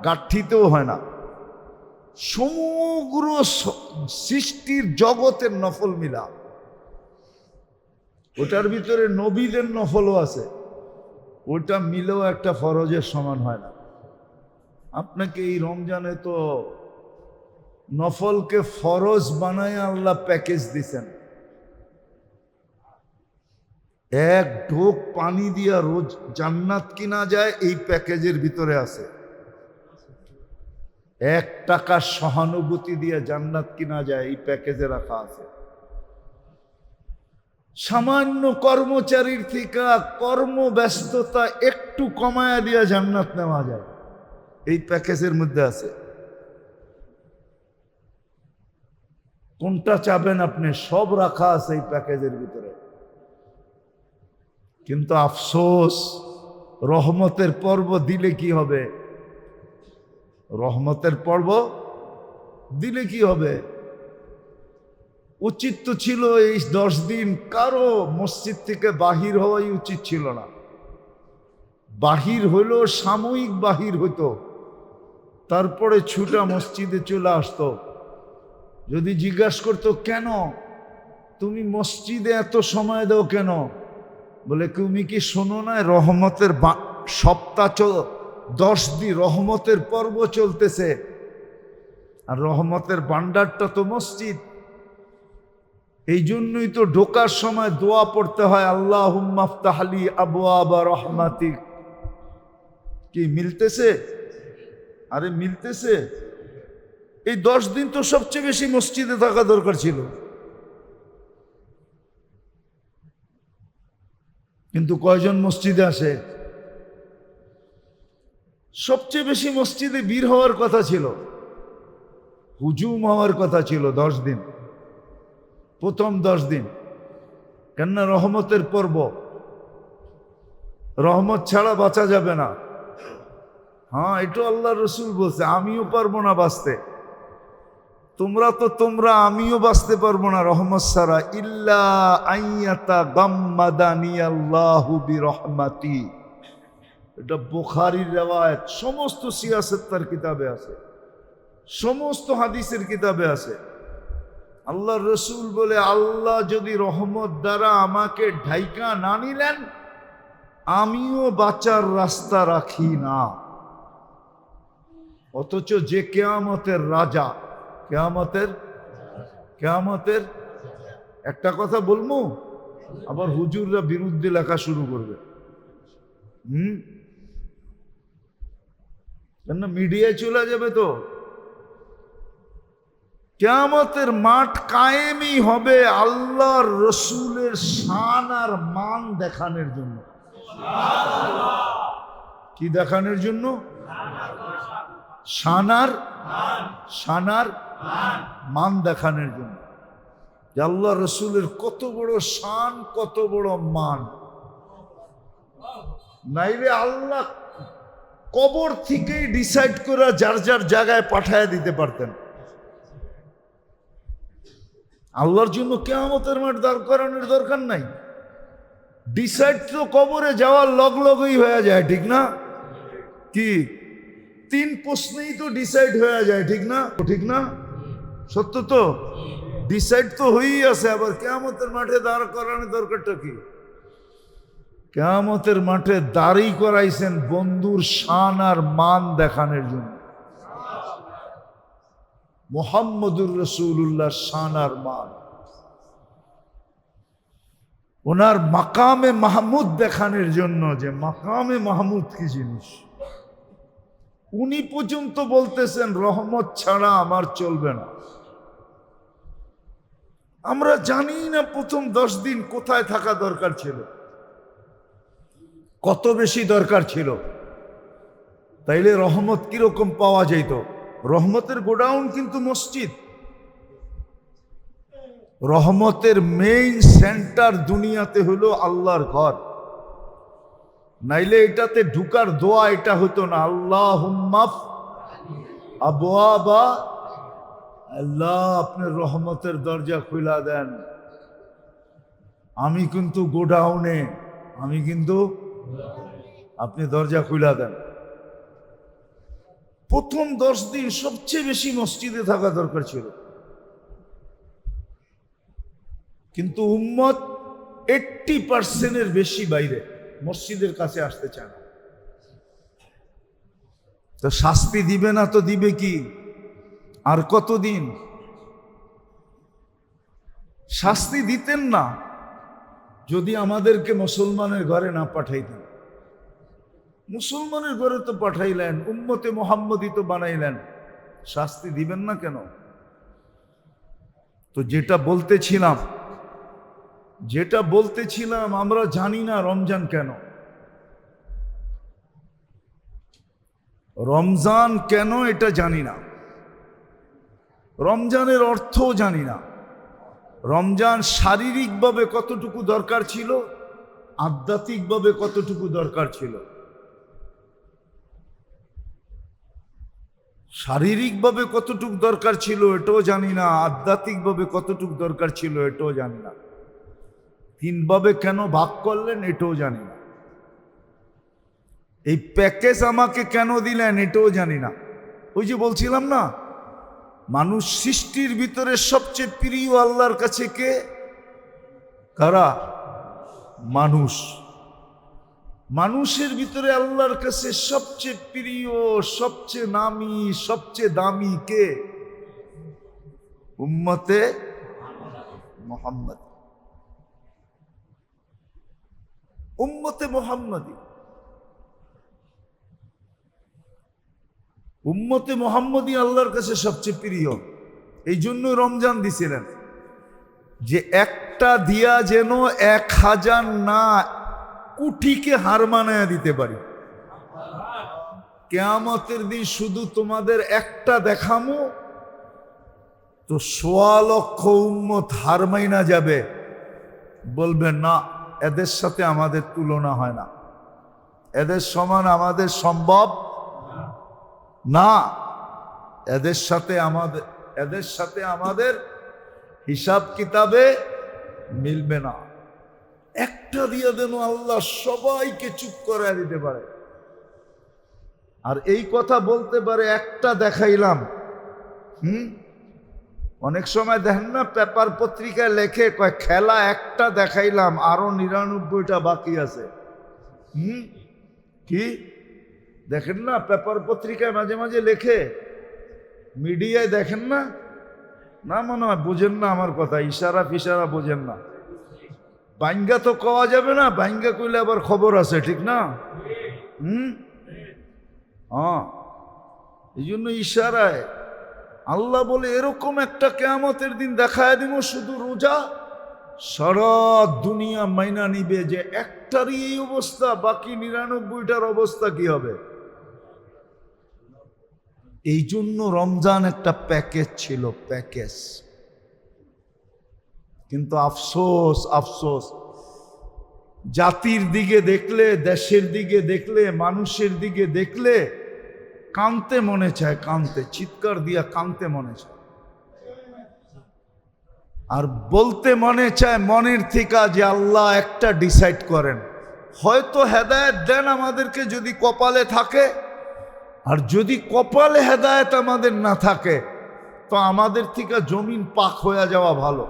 গাঠিতেও হয় না। সমগ্র সৃষ্টির জগতের নফল মিলা। ওটার ভিতরে নবীদের নফলও আছে, ওটা মিলেও একটা ফরজের সমান হয় না। আপনাকে এই রমজানে তো নফলকে ফরজ বানায় আল্লাহ প্যাকেজ দিছেন। এক ঢোক পানি দিয়া রোজ জান্নাত কিনা যায়, এই প্যাকেজের ভিতরে আছে। 1 টাকার সহানুভূতি দিয়ে জান্নাত কিনা যায়, এই প্যাকেজে রাখা আছে। সামান্য কর্মচারীর থেকে কর্মব্যস্ততা একটু কমায়া দিয়া জান্নাত নেওয়া যায়, এই প্যাকেজের মধ্যে আছে। কোনটা চাবেন আপনি? সব রাখা আছে এই প্যাকেজের ভিতরে। কিন্তু আফসোস, রহমতের পর্ব দিলে কি হবে? রহমতের পর্ব দিলে কি হবে? উচিত তো ছিল এই 10 দিন কারো মসজিদ থেকে বাহির হওয়াই উচিত ছিল না। বাহির হইল, সাময়িক বাহির হইতো, তারপরে ছুটা মসজিদে চলে আসতো। যদি জিজ্ঞাসা করতো, কেন তুমি মসজিদে এত সময় দাও কেন? বলে, তুমি কি শোনো না রহমতের সপ্তাহ 10 দিন রহমতের পর্ব চলতেছে, আর রহমতের ভান্ডারটা তো মসজিদ। এই জন্যই তো ঢোকার সময় দোয়া পড়তে হয়, আল্লাহুম্মা আফতাহলি আবওয়াবা রহমাতিক। কি মিলতেছে? আরে মিলতেছে। এই 10 দিন তো সবচেয়ে বেশি মসজিদে থাকা দরকার ছিল, কিন্তু কয়জন মসজিদে আসে? সবচেয়ে বেশি মসজিদে ভিড় হওয়ার কথা ছিল, হুজুম হওয়ার কথা ছিল 10 দিন, প্রথম 10 দিন। কেননা রহমতের পর্ব, রহমত ছাড়া বাঁচা যাবে না। হ্যাঁ, এটা আল্লাহ রসুল বলছে, আমিও পারবো না বাঁচতে। তোমরা আমিও বাঁচতে পারবো না রহমত ছাড়া। ইল্লা আইয়াতা গাম্মাদানি আল্লাহু বিরহমাতি, এটা বুখারীর riwayat, সমস্ত সিয়াসতের কিতাবে আছে, সমস্ত হাদিসের কিতাবে আছে। আল্লাহ রসুল বলে, আল্লাহ যদি রহমত দ্বারা আমাকে ঢাইকা না নিলেন, আমিও বাঁচার রাস্তা রাখি না। অথচ যে কিয়ামতের রাজা, কিয়ামতের একটা কথা বলবো, আবার হুজুররা বিরুদ্ধে লেখা শুরু করবে। কেন মিডিয়ায় চলে যাবে তো। কিয়ামতের মাঠ কায়েমই হবে আল্লাহর রসুলের শান আর মান দেখানোর জন্য। কি দেখানোর জন্য? শান আর মান দেখানোর জন্য, যে আল্লাহ রসুলের কত বড় শান, কত বড় মান। নাইলে আল্লাহ কবর থেকেই ডিসাইড করে যার যার জায়গায় পাঠায় দিতে পারতেন। আল্লাহর জন্য কিয়ামতের মাঠ দাঁড় করানোর দরকার নাই। ডিসাইড তো কবরে যাওয়ার লগই হয়ে যায়, ঠিক না? কি 3 প্রশ্নেই তো ডিসাইড হয়ে যায়, ঠিক না? ঠিক না? সত্য তো, ডিসাইড তো হয়েই আছে। আবার কিয়ামতের মাঠে দাঁড় করানোর দরকারটা কি? কিয়ামতের মাঠে দাঁড়ি করাইছেন বন্ধুর শান আর মান দেখানোর জন্য। মুহাম্মদুর রাসূলুল্লাহ শান আর মান, ওনার মাকামে মাহমুদ দেখানোর জন্য, যে মাকামে মাহমুদ কি জিনিস। উনি পর্যন্ত বলতেছেন রহমত ছাড়া আমার চলবে না। আমরা জানি না প্রথম 10 দিন কোথায় থাকা দরকার ছিল, কত বেশি দরকার ছিল। তাইলে রহমত কিরকম পাওয়া যেত? রহমতের গোডাউন কিন্তু মসজিদ। রহমতের মেইন সেন্টার দুনিয়াতে হলো আল্লাহর ঘর। নাইলে এটাতে ঢুকার দোয়া এটা হতো না, আল্লাহুম্মা আবওয়াবা আল্লাহ আপনার রহমতের দরজা খুলা দেন। আমি কিন্তু গোডাউনে, আপনি দরজা খুলা দেন। প্রথম 10 দিন সবচেয়ে বেশি মসজিদে থাকা দরকার ছিল, কিন্তু উম্মত 80% বেশি বাইরে, মসজিদের কাছে আসতে চায় না। তো শাস্তি দিবে না তো দিবে কি? আর কতদিন শাস্তি দিতেন না যদি আমাদেরকে মুসলমানের ঘরে না পাঠাইতেন। মুসলমানের ঘরে তো পাঠাইলেন, উম্মতে মুহাম্মদী তো বানাইলেন, শাস্তি দিবেন না কেন? তো যেটা বলতেছিলাম আমরা জানি না রমজান কেন, রমজান কেন এটা জানি না, রমজানের অর্থও জানি না। রমজান শারীরিকভাবে কতটুকু দরকার ছিল, আধ্যাত্মিকভাবে কতটুকু দরকার ছিল। শারীরিকভাবে কতটুকু দরকার ছিল এটাও জানি না, আধ্যাত্মিকভাবে কতটুকু দরকার ছিল এটাও জানি না। 3 ভাবে কেন ভাগ করলেন এটাও জানি না। এই প্যাকেজ আমাকে কেন দিলেন এটাও জানি না। ওই যে বলছিলাম না, মানুষ সৃষ্টির ভিতরে সবচেয়ে প্রিয় আল্লাহর কাছে কে? কারা? মানুষ। মানুষের ভিতরে আল্লাহর কাছে সবচেয়ে প্রিয়, সবচেয়ে নামী, সবচেয়ে দামি কে? উম্মতে মুহাম্মদ। উম্মতে মুহাম্মদী, উম্মতে মুহাম্মদী আল্লাহর কাছে সবচেয়ে প্রিয়। এই জন্য রমজান দিছিলেন, যে একটা দিয়া যেন 1000 না কোটিকে হার মানায়া দিতে পারি। কিয়ামতের দিন শুধু তোমাদের একটা দেখামো তো 1.25 লক্ষ উম্মত হার মাইনা যাবে, বলবে না এদের সাথে আমাদের তুলনা হয় না, এদের সমান আমাদের সম্ভব না, এদের সাথে আমাদের হিসাব কিতাবে মিলবে না। একটা দিয়ে দেন আল্লাহ সবাইকে চুপ করে দিতে পারে। আর এই কথা বলতে পারে একটা দেখাইলাম। অনেক সময় দেখেন না পেপার পত্রিকায় লেখে, কয় খেলা একটা দেখাইলাম আরো 99টা বাকি আছে। কি দেখেন না পেপার পত্রিকায় মাঝে মাঝে লেখে, মিডিয়ায় দেখেন না? না মনে হয় বুঝেন না আমার কথা, ইশারা ফিশারা বোঝেন না। বাইঙ্গা তো কওয়া যাবে না, বাইঙ্গা কইলে আবার খবর আছে, ঠিক না? হ্যাঁ, এই জন্য ইশারায় আল্লাহ বলে এরকম একটা কিয়ামতের দিন দেখায় দিব, শুধু রোজা সারা দুনিয়া মাইনা নিবে যে একটারই এই অবস্থা, বাকি 99টার অবস্থা কি হবে। এই জন্য রমজান একটা প্যাকেজ ছিল, প্যাকেজ। কিন্তু আফসোস, আফসোস, জাতির দিকে দেখলে, দেশের দিকে দেখলে, মানুষের দিকে দেখলে কানতে মনে চায়, কানতে, চিৎকার দিয়া কানতে মনে চায়। আর বলতে মনে চায় মনের থেকে যে আল্লাহ একটা ডিসাইড করেন, হয়তো হেদায়েত দেন আমাদেরকে যদি কপালে থাকে, আর যদি কপালে হেদায়েত আমাদের না থাকে তো আমাদের থেকে জমিন পাক হয়ে যাওয়া ভালো।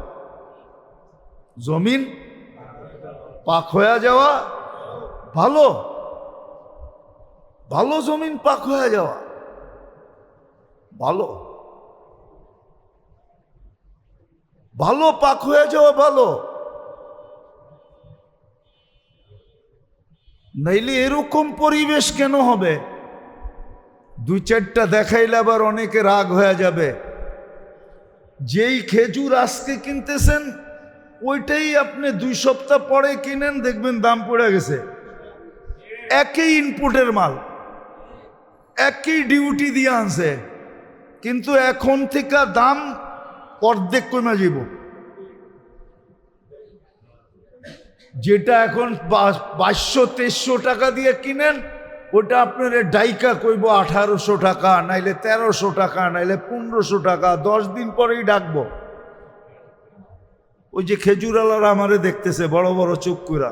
জমিন পাক হয়ে যাওয়া ভালো, ভালো, জমিন পাক হয়ে যাওয়া ভালো, ভালো, পাক হয়ে যাওয়া ভালো। নাইলে এরকম পরিবেশ কেন হবে? 2-4টা দেখাইলে আবার অনেকে রাগ হয়ে যাবে। যেই খেজুর আজকে কিনতেছেন ওইটাই আপনি 2 সপ্তাহ পরে কিনেন, দেখবেন দাম পড়ে গেছে। একই ইনপুটের মাল, একই ডিউটি দিয়ে আনছে, কিন্তু এখন থেকে দাম অর্ধেক কমে যাব। যেটা এখন 2200-2300 টাকা দিয়ে কিনেন ওটা আপনার ডাইকা কইব 1800 টাকা, নাইলে 1300 টাকা, নাইলে 1500 টাকা, 10 দিন পরেই ডাকবো। ওই যে খেজুর আলারা আমারে দেখতেছে বড় বড় চোখ কইরা,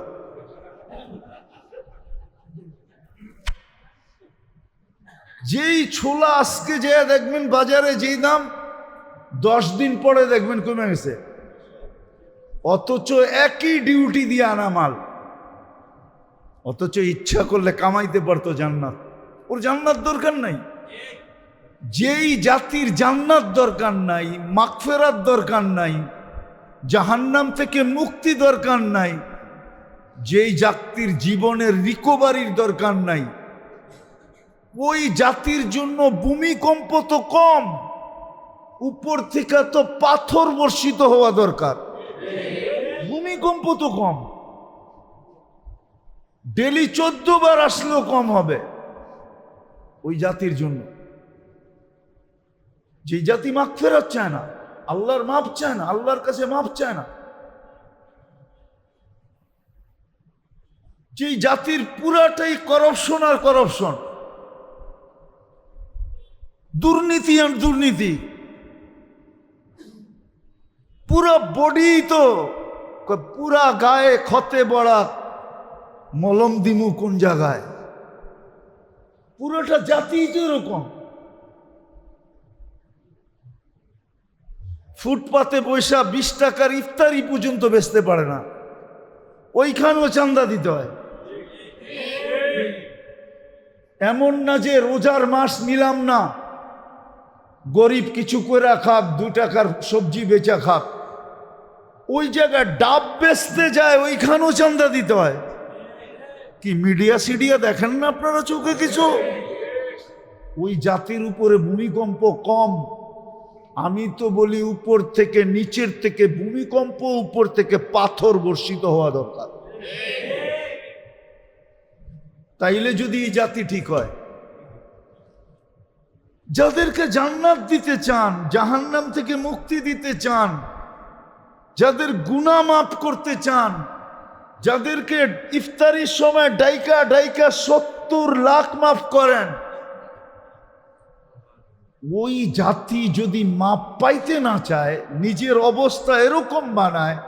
যেই ছোলা আজকে যে দেখবেন বাজারে যেই দাম, 10 দিন পরে দেখবেন কমে গেছে। অথচ একই ডিউটি দিয়ে আনা মাল, অথচ ইচ্ছা করলে কামাইতে পারতো জান্নাত। ওর জান্নাত দরকার নাই। যেই জাতির জান্নাত দরকার নাই, মাগফিরাত দরকার নাই, জাহান্নাম থেকে মুক্তি দরকার নাই, যেই জাতির জীবনের রিকভারির দরকার নাই, ওই জাতির জন্য ভূমিকম্প তো কম, উপর থেকে তো পাথর বর্ষিত হওয়া দরকার। ভূমিকম্প তো কম, ডেলি 14 বার আসলেও কম হবে ওই জাতির জন্য। যে জাতি মাগফিরাত চায় না, আল্লাহর মাপ চায় না, আল্লাহর কাছে মাপ চায় না, যে জাতির পুরাটাই করাপশন আর করাপশন, দুর্নীতি আর দুর্নীতি, পুরা বডি তো, পুরা গায়ে ক্ষতে বড়া মলম দিমু কোন জায়গায়, পুরোটা জাতি তো এরকম। ফুটপাতে পয়সা 20 টাকার ইফতারি পর্যন্ত বেচতে পারে না, ওইখানেও চান্দা দিতে হয়। এমন না যে রোজার মাস নিলাম না, গরিব কিছু করে খাক, 2 টাকার সবজি বেচা খাক, ওই জায়গায় ডাব বেচতে যায়, ওইখানেও চান্দা দিতে হয়। কি মিডিয়া সিডিয়া দেখেন না আপনারা চোখে কিছু? ওই জাতির উপরে ভূমিকম্প কম। আমি তো বলি উপর থেকে, নিচের থেকে ভূমিকম্প, উপর থেকে পাথর বর্ষিত হওয়া দরকার, তাইলে যদি এই জাতি ঠিক হয়। যাদেরকে জান্নাত দিতে চান, জাহান্নাম থেকে মুক্তি দিতে চান, যাদের গুনাহ মাফ করতে চান, যাদেরকে ইফতারির সময় ডাইকা ডাইকা 70 লাখ মাফ করেন, ওই জাতি যদি মাপ পাইতে না চায়, নিজের অবস্থা এরকম বানায়,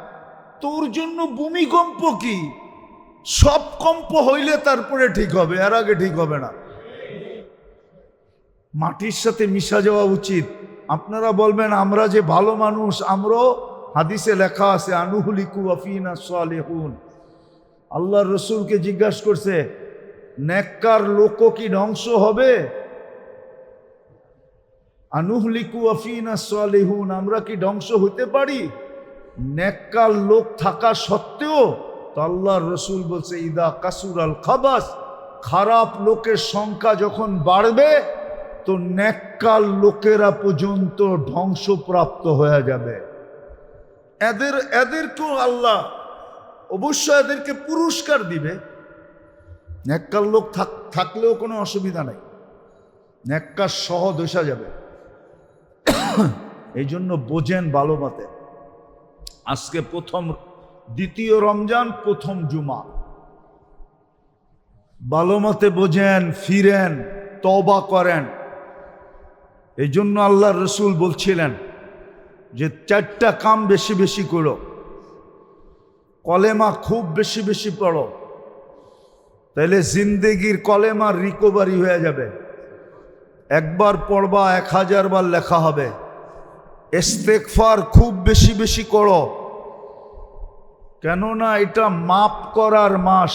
তোর জন্য ভূমিকম্প কি? সব কম্প হইলে তারপরে ঠিক হবে, এর আগে ঠিক হবে না। মাটির সাথে মিশা যাওয়া উচিত। আপনারা বলবেন আমরা যে ভালো মানুষ, আমরাও, হাদিসে লেখা আছে আনুহুলিকু আফিনা সালেহুন। আল্লাহর রসুলকে জিজ্ঞাসা করছে, নেককার লোক কি ধ্বংস হবে? আনুহলিকু আফিনা সালেহুন, আমরা কি ধ্বংস হইতে পারি নেককার লোক থাকা সত্ত্বেও? তো আল্লাহর রসুল বলছে, ইদা কাসুরাল খাবাস, খারাপ লোকের সংখ্যা যখন বাড়বে তো নেককার লোকেরা পর্যন্ত ধ্বংসপ্রাপ্ত হয়ে যাবে। এদেরকেও আল্লাহ অবশ্য এদেরকে পুরস্কার দিবে। নেককার লোক থাকলেও কোনো অসুবিধা নাই, নেককার সহ দোষা যাবে। এই জন্য বোঝেন ভালো মতে, আজকে দ্বিতীয় রমজান, প্রথম জুমা, ভালো মতে বোঝেন, ফিরেন, তওবা করেন। এই জন্য আল্লাহর রসুল বলছিলেন যে 4টা কাম বেশি বেশি করো, কলেমা খুব বেশি বেশি পড়ো, তাহলে জিন্দেগির কলেমার রিকভারি হয়ে যাবে। একবার পড়বা 1000 বার লেখা হবে। ইস্তেগফার খুব বেশি বেশি করো, কেননা এটা মাপ করার মাস,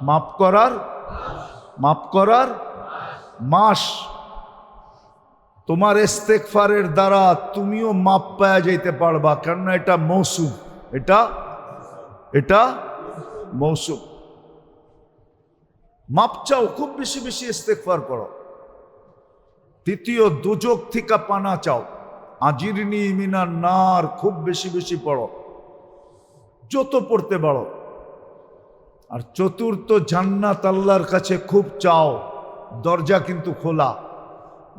মাপ করার মাস। তোমার ইস্তেগফারের দ্বারা তুমিও মাপ পাওয়া যাইতে পারবা, কেননা এটা মৌসুম, এটা মৌসুম। মাপ চাও, খুব বেশি বেশি ইস্তেগফার করো। দ্বিতীয়, দুজক থেকে পানা চাও, আজিরনি মিনান নার খুব বেশি বেশি পড়ো, যত পড়তে পারো। আর চতুর্থ, জান্নাত আল্লাহর কাছে খুব চাও, দরজা কিন্তু খোলা,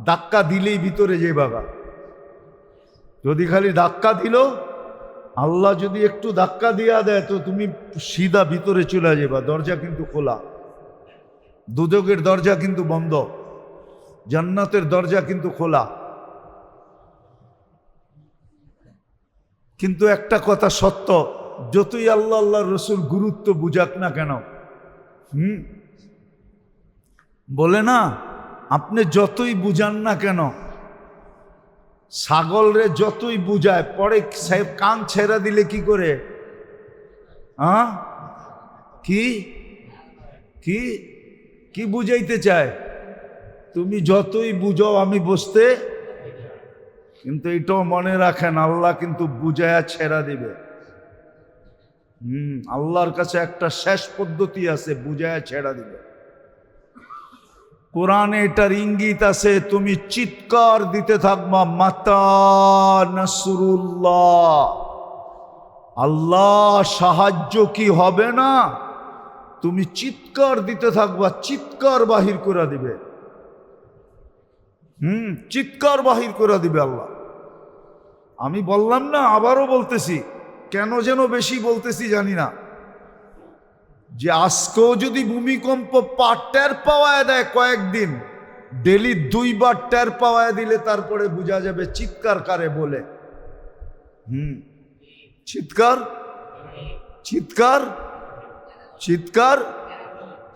ধাক্কা দিলেই ভিতরে যে বাবা। যদি খালি ধাক্কা দিল, আল্লাহ যদি একটু ধাক্কা দিয়া দেয় তো তুমি সিধা ভিতরে চলে যাবা, দরজা কিন্তু খোলা। দুদকের দরজা কিন্তু বন্ধ, জান্নাতের দরজা কিন্তু খোলা। কিন্তু একটা কথা সত্য, যতই আল্লাহ আল্লাহ রসুল গুরুত্ব বুঝাক না কেন, বলে না, আপনি যতই বুঝান না কেন, ছাগলরে যতই বুঝায়, পরে কান ছেড়া দিলে কি করে? কি কি কি বুঝাইতে চায়? তুমি যতই বুঝাও আমি বুঝতে, কিন্তু এটাও মনে রাখেন, আল্লাহ কিন্তু বুঝায়া ছেড়া দিবে। আল্লাহর কাছে একটা শেষ পদ্ধতি আছে, বুঝায়া ছেড়া দিবে। কোরআনে এটার ইঙ্গিত আছে, তুমি চিৎকার দিতে থাকবা, মাতা নাসরুল্লাহ, আল্লাহ সাহায্য কি হবে না? তুমি চিৎকার দিতে থাকবা, চিৎকার বাহির করে দিবে। চিৎকার বাহির করে দিবে আল্লাহ। আমি বললাম না, আবারও বলতেছি, কেন যেন বেশি বলতেছি জানি না, যে আজকেও যদি ভূমিকম্প টের পাওয়া দেয় কয়েকদিন, ডেলি 2 বার টের পাওয়া দিলে তারপরে বোঝা যাবে চিৎকার কারে বলে। চিৎকার চিৎকার চিৎকার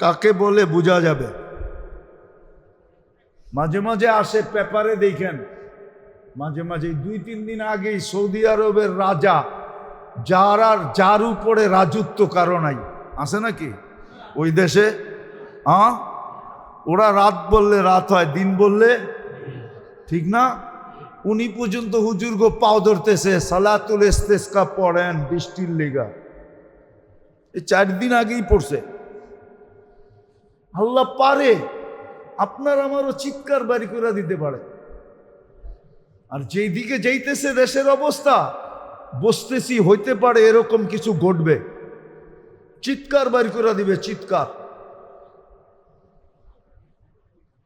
কাকে বলে বোঝা যাবে। মাঝে মাঝে আসে পেপারে দেখেন, মাঝে মাঝে 2-3 দিন আগেই সৌদি আরবের রাজা, যার উপরে রাজত্ব কারো নাই, আছে নাকি ওই দেশে? ওরা রাত বললে রাত হয়, দিন বললে ঠিক না। উনি পর্যন্ত হুজুর গো পাও ধরতেছে, সালাতুল ইস্তেসকা পড়েন বৃষ্টির লেগা। এই 4 দিন আগেই পড়ছে। আল্লাহ পারে আপনার আমারও চিৎকার বাড়ি করে দিতে পারে। আর যেই দিকে যাইতেছে দেশের অবস্থা, বসতেছি হইতে পারে এরকম কিছু ঘটবে, চিৎকার বাড়ি করে দিবে। চিৎকার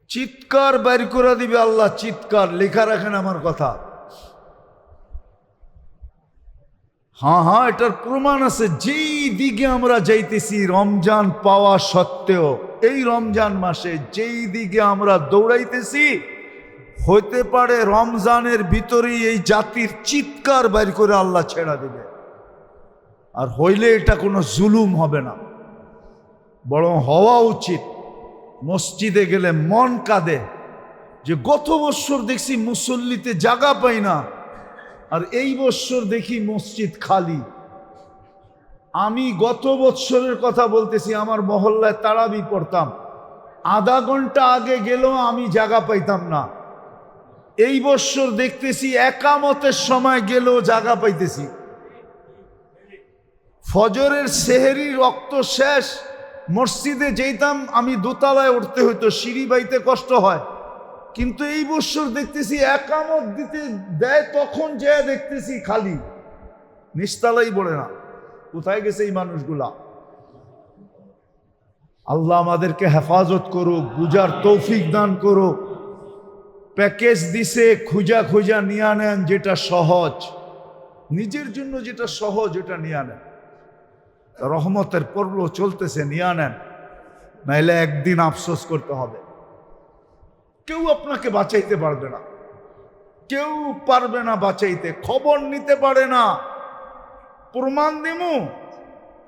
চিৎকার বাড়ি করে দিবে আল্লাহ, চিৎকার। লেখা রাখেন আমার কথা। হ্যাঁ, এটার প্রমাণ আছে। যেই দিকে আমরা যাইতেছি রমজান পাওয়া সত্ত্বেও, এই রমজান মাসে যেই দিকে আমরা দৌড়াইতেছি, হইতে পারে রমজানের ভিতরেই এই জাতির চিৎকার বাইর করে আল্লাহ ছেড়া দিবে। আর হইলে এটা কোনো জুলুম হবে না, বরং হওয়া উচিত। মসজিদে গেলে মন কাঁদে যে গত বছর দেখছি মুসল্লিতে জায়গা পাই না, আর এই বছর দেখি মসজিদ খালি। আমি গত বছরের কথা বলতেছি, আমার মহল্লায় তারাবি পড়তাম, আধা ঘন্টা আগে গেলেও আমি জায়গা পাইতাম না। এই বছর দেখতেছি একামতের সময় গেলেও জায়গা পাইতেছি। ফজরের সেহেরি রক্ত শেষ, মসজিদে যেতাম আমি দোতলায় উঠতে হইতো, সিঁড়ি বাইতে কষ্ট হয়। কিন্তু এই বছর দেখতেছি একামত দিতে দেয়, তখন যে দেখতেছি খালি, নিচতলাই বলে না। কোথায় গেছে এই মানুষগুলা? আল্লাহ আমাদেরকে হেফাজত করো, বুঝার তৌফিক দান করো। প্যাকেজ দিছে, খুঁজা খুঁজা নিয়ে আনেন যেটা সহজ, নিজের জন্য যেটা সহজ ওটা নিয়ে আনেন। রহমতের পর্ব চলতেছে, নিয়ে আনেন, নাইলে একদিন আফসোস করতে হবে। কেউ আপনাকে বাঁচাইতে পারবে না, কেউ পারবে না বাঁচাইতে। খবর নিতে পারে না, প্রমাণ দিমু,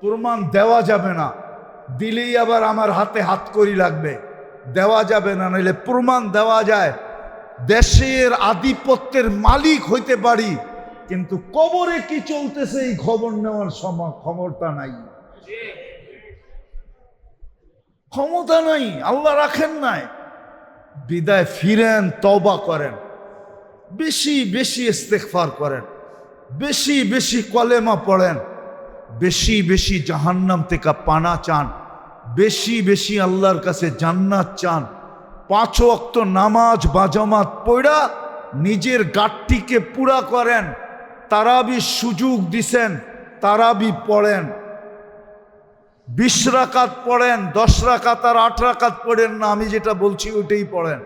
প্রমাণ দেওয়া যাবে না। দিলেই আবার আমার হাতে হাত করি লাগবে, দেওয়া যাবে না। নাইলে প্রমাণ দেওয়া যায়, দেশের আধিপত্যের মালিক হইতে পারি, কিন্তু কবরে কি চলতেছে এই খবর নেওয়ার ক্ষমতা নাই, ক্ষমতা নাই, আল্লাহ রাখেন নাই। বিদায় ফিরেন, তওবা করেন, বেশি বেশি ইস্তেগফার করেন, বেশি বেশি কলেমা পড়েন, বেশি বেশি জাহান্নাম থেকে পানা চান, বেশি বেশি আল্লাহর কাছে জান্নাত চান। 5 ওয়াক্ত নামাজ বাজামাত পড়া নিজের গাঠটিকে পুরা করেন। তারাবি সুযোগ দিছেন, তারাবি পড়েন, 20 রাকাত পড়েন, 10 রাকাত আর 8 রাকাত পড়েন না, আমি যেটা বলছি ওইটাই পড়েন।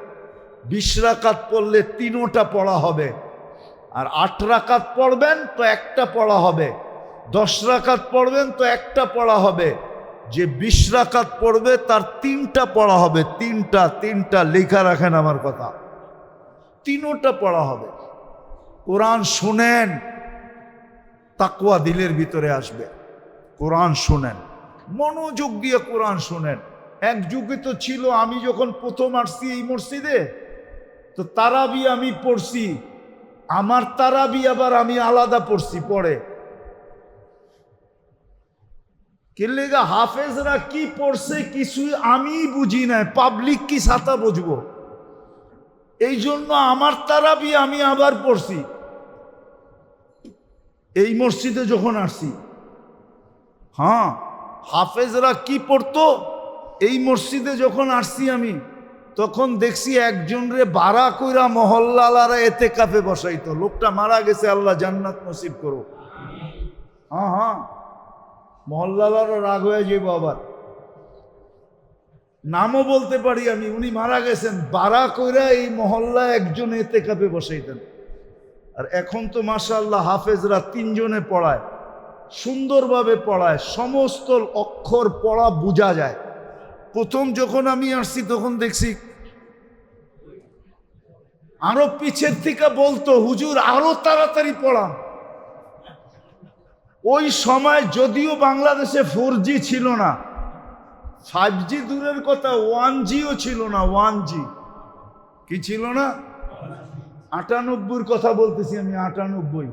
20 রাকাত পড়লে 3টা পড়া হবে, আর 8 রাকাত পড়বেন তো একটা পড়া হবে, 10 রাকাত পড়বেন তো একটা পড়া হবে। যে 20 রাকাত পড়বে তার 3টা পড়া হবে, তিনটা লেখা রাখেন আমার কথা, 3টা পড়া হবে। কোরআন শুনেন, তাকওয়া দিলের ভিতরে আসবে। কোরআন শুনেন, মনোযোগ দিয়ে কোরআন শুনেন। এক যুগে তো ছিল, আমি যখন প্রথম আসছি এই মসজিদে তো তারাবি আমি পড়ছি, আমার তারাবি আবার আমি আলাদা পড়ছি পড়ে। কেলেগা হাফেজরা কি পড়ছে কিছু আমি বুঝি নাই, পাবলিক কি ছাতা বুঝবো, এই জন্য আমার তারাবি আমি আবার পড়ছি এই মসজিদে যখন আসছি। হ্যাঁ, হাফেজরা কি পড়তো এই মসজিদে যখন আসছি আমি, তখন দেখছি একজন রে বাড়া কইরা মহল্লালারা এতে কাফে বসাইতো। লোকটা মারা গেছে, আল্লাহ জান্নাত নসিব করো। হ্যাঁ, মহল্লালারও রাগ হয়ে যাইব, আবার নামও বলতে পারি আমি। উনি মারা গেছেন, বাড়া কইরা এই মহল্লায় একজন এতে কাফে বসাইতেন। আর এখন তো মাশাআল্লাহ হাফেজরা 3 জনে পড়ায়, সুন্দরভাবে পড়ায়, সমস্ত অক্ষর পড়া বোঝা যায়। প্রথম যখন আমি আসছি তখন দেখছি আরো পিছের থেকে বলতো, হুজুর আরো তাড়াতাড়ি পড়ান। ওই সময় যদিও বাংলাদেশে 4G ছিল না, 5G দূরের কথা, 1Gও ছিল না। 1G কি ছিল না? 98-র কথা বলতেছি আমি, 98।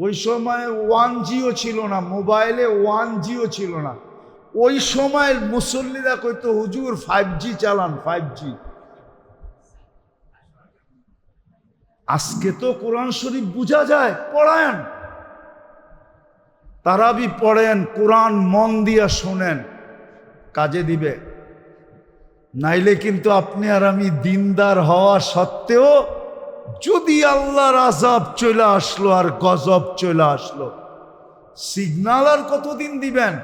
ওই সময় 1Gও ছিল না, মোবাইলে 1Gও ছিল না। ওই সময়ের মুসল্লিরা কইতো, হুজুর 5G চালান, 5G। আজকে তো কোরআন শরীফ বুঝা যায়, পড়ায়েন, তারাবি পড়েন, কোরআন মন দিয়া শোনেন, কাজে দিবে। নাইলে কিন্তু আপনি আর আমি দিনদার হওয়া সত্ত্বেও যদি আল্লাহর আযাব চলে আসলো আর গজব চলে আসলো, সিগন্যাল আর কতদিন দিবেন?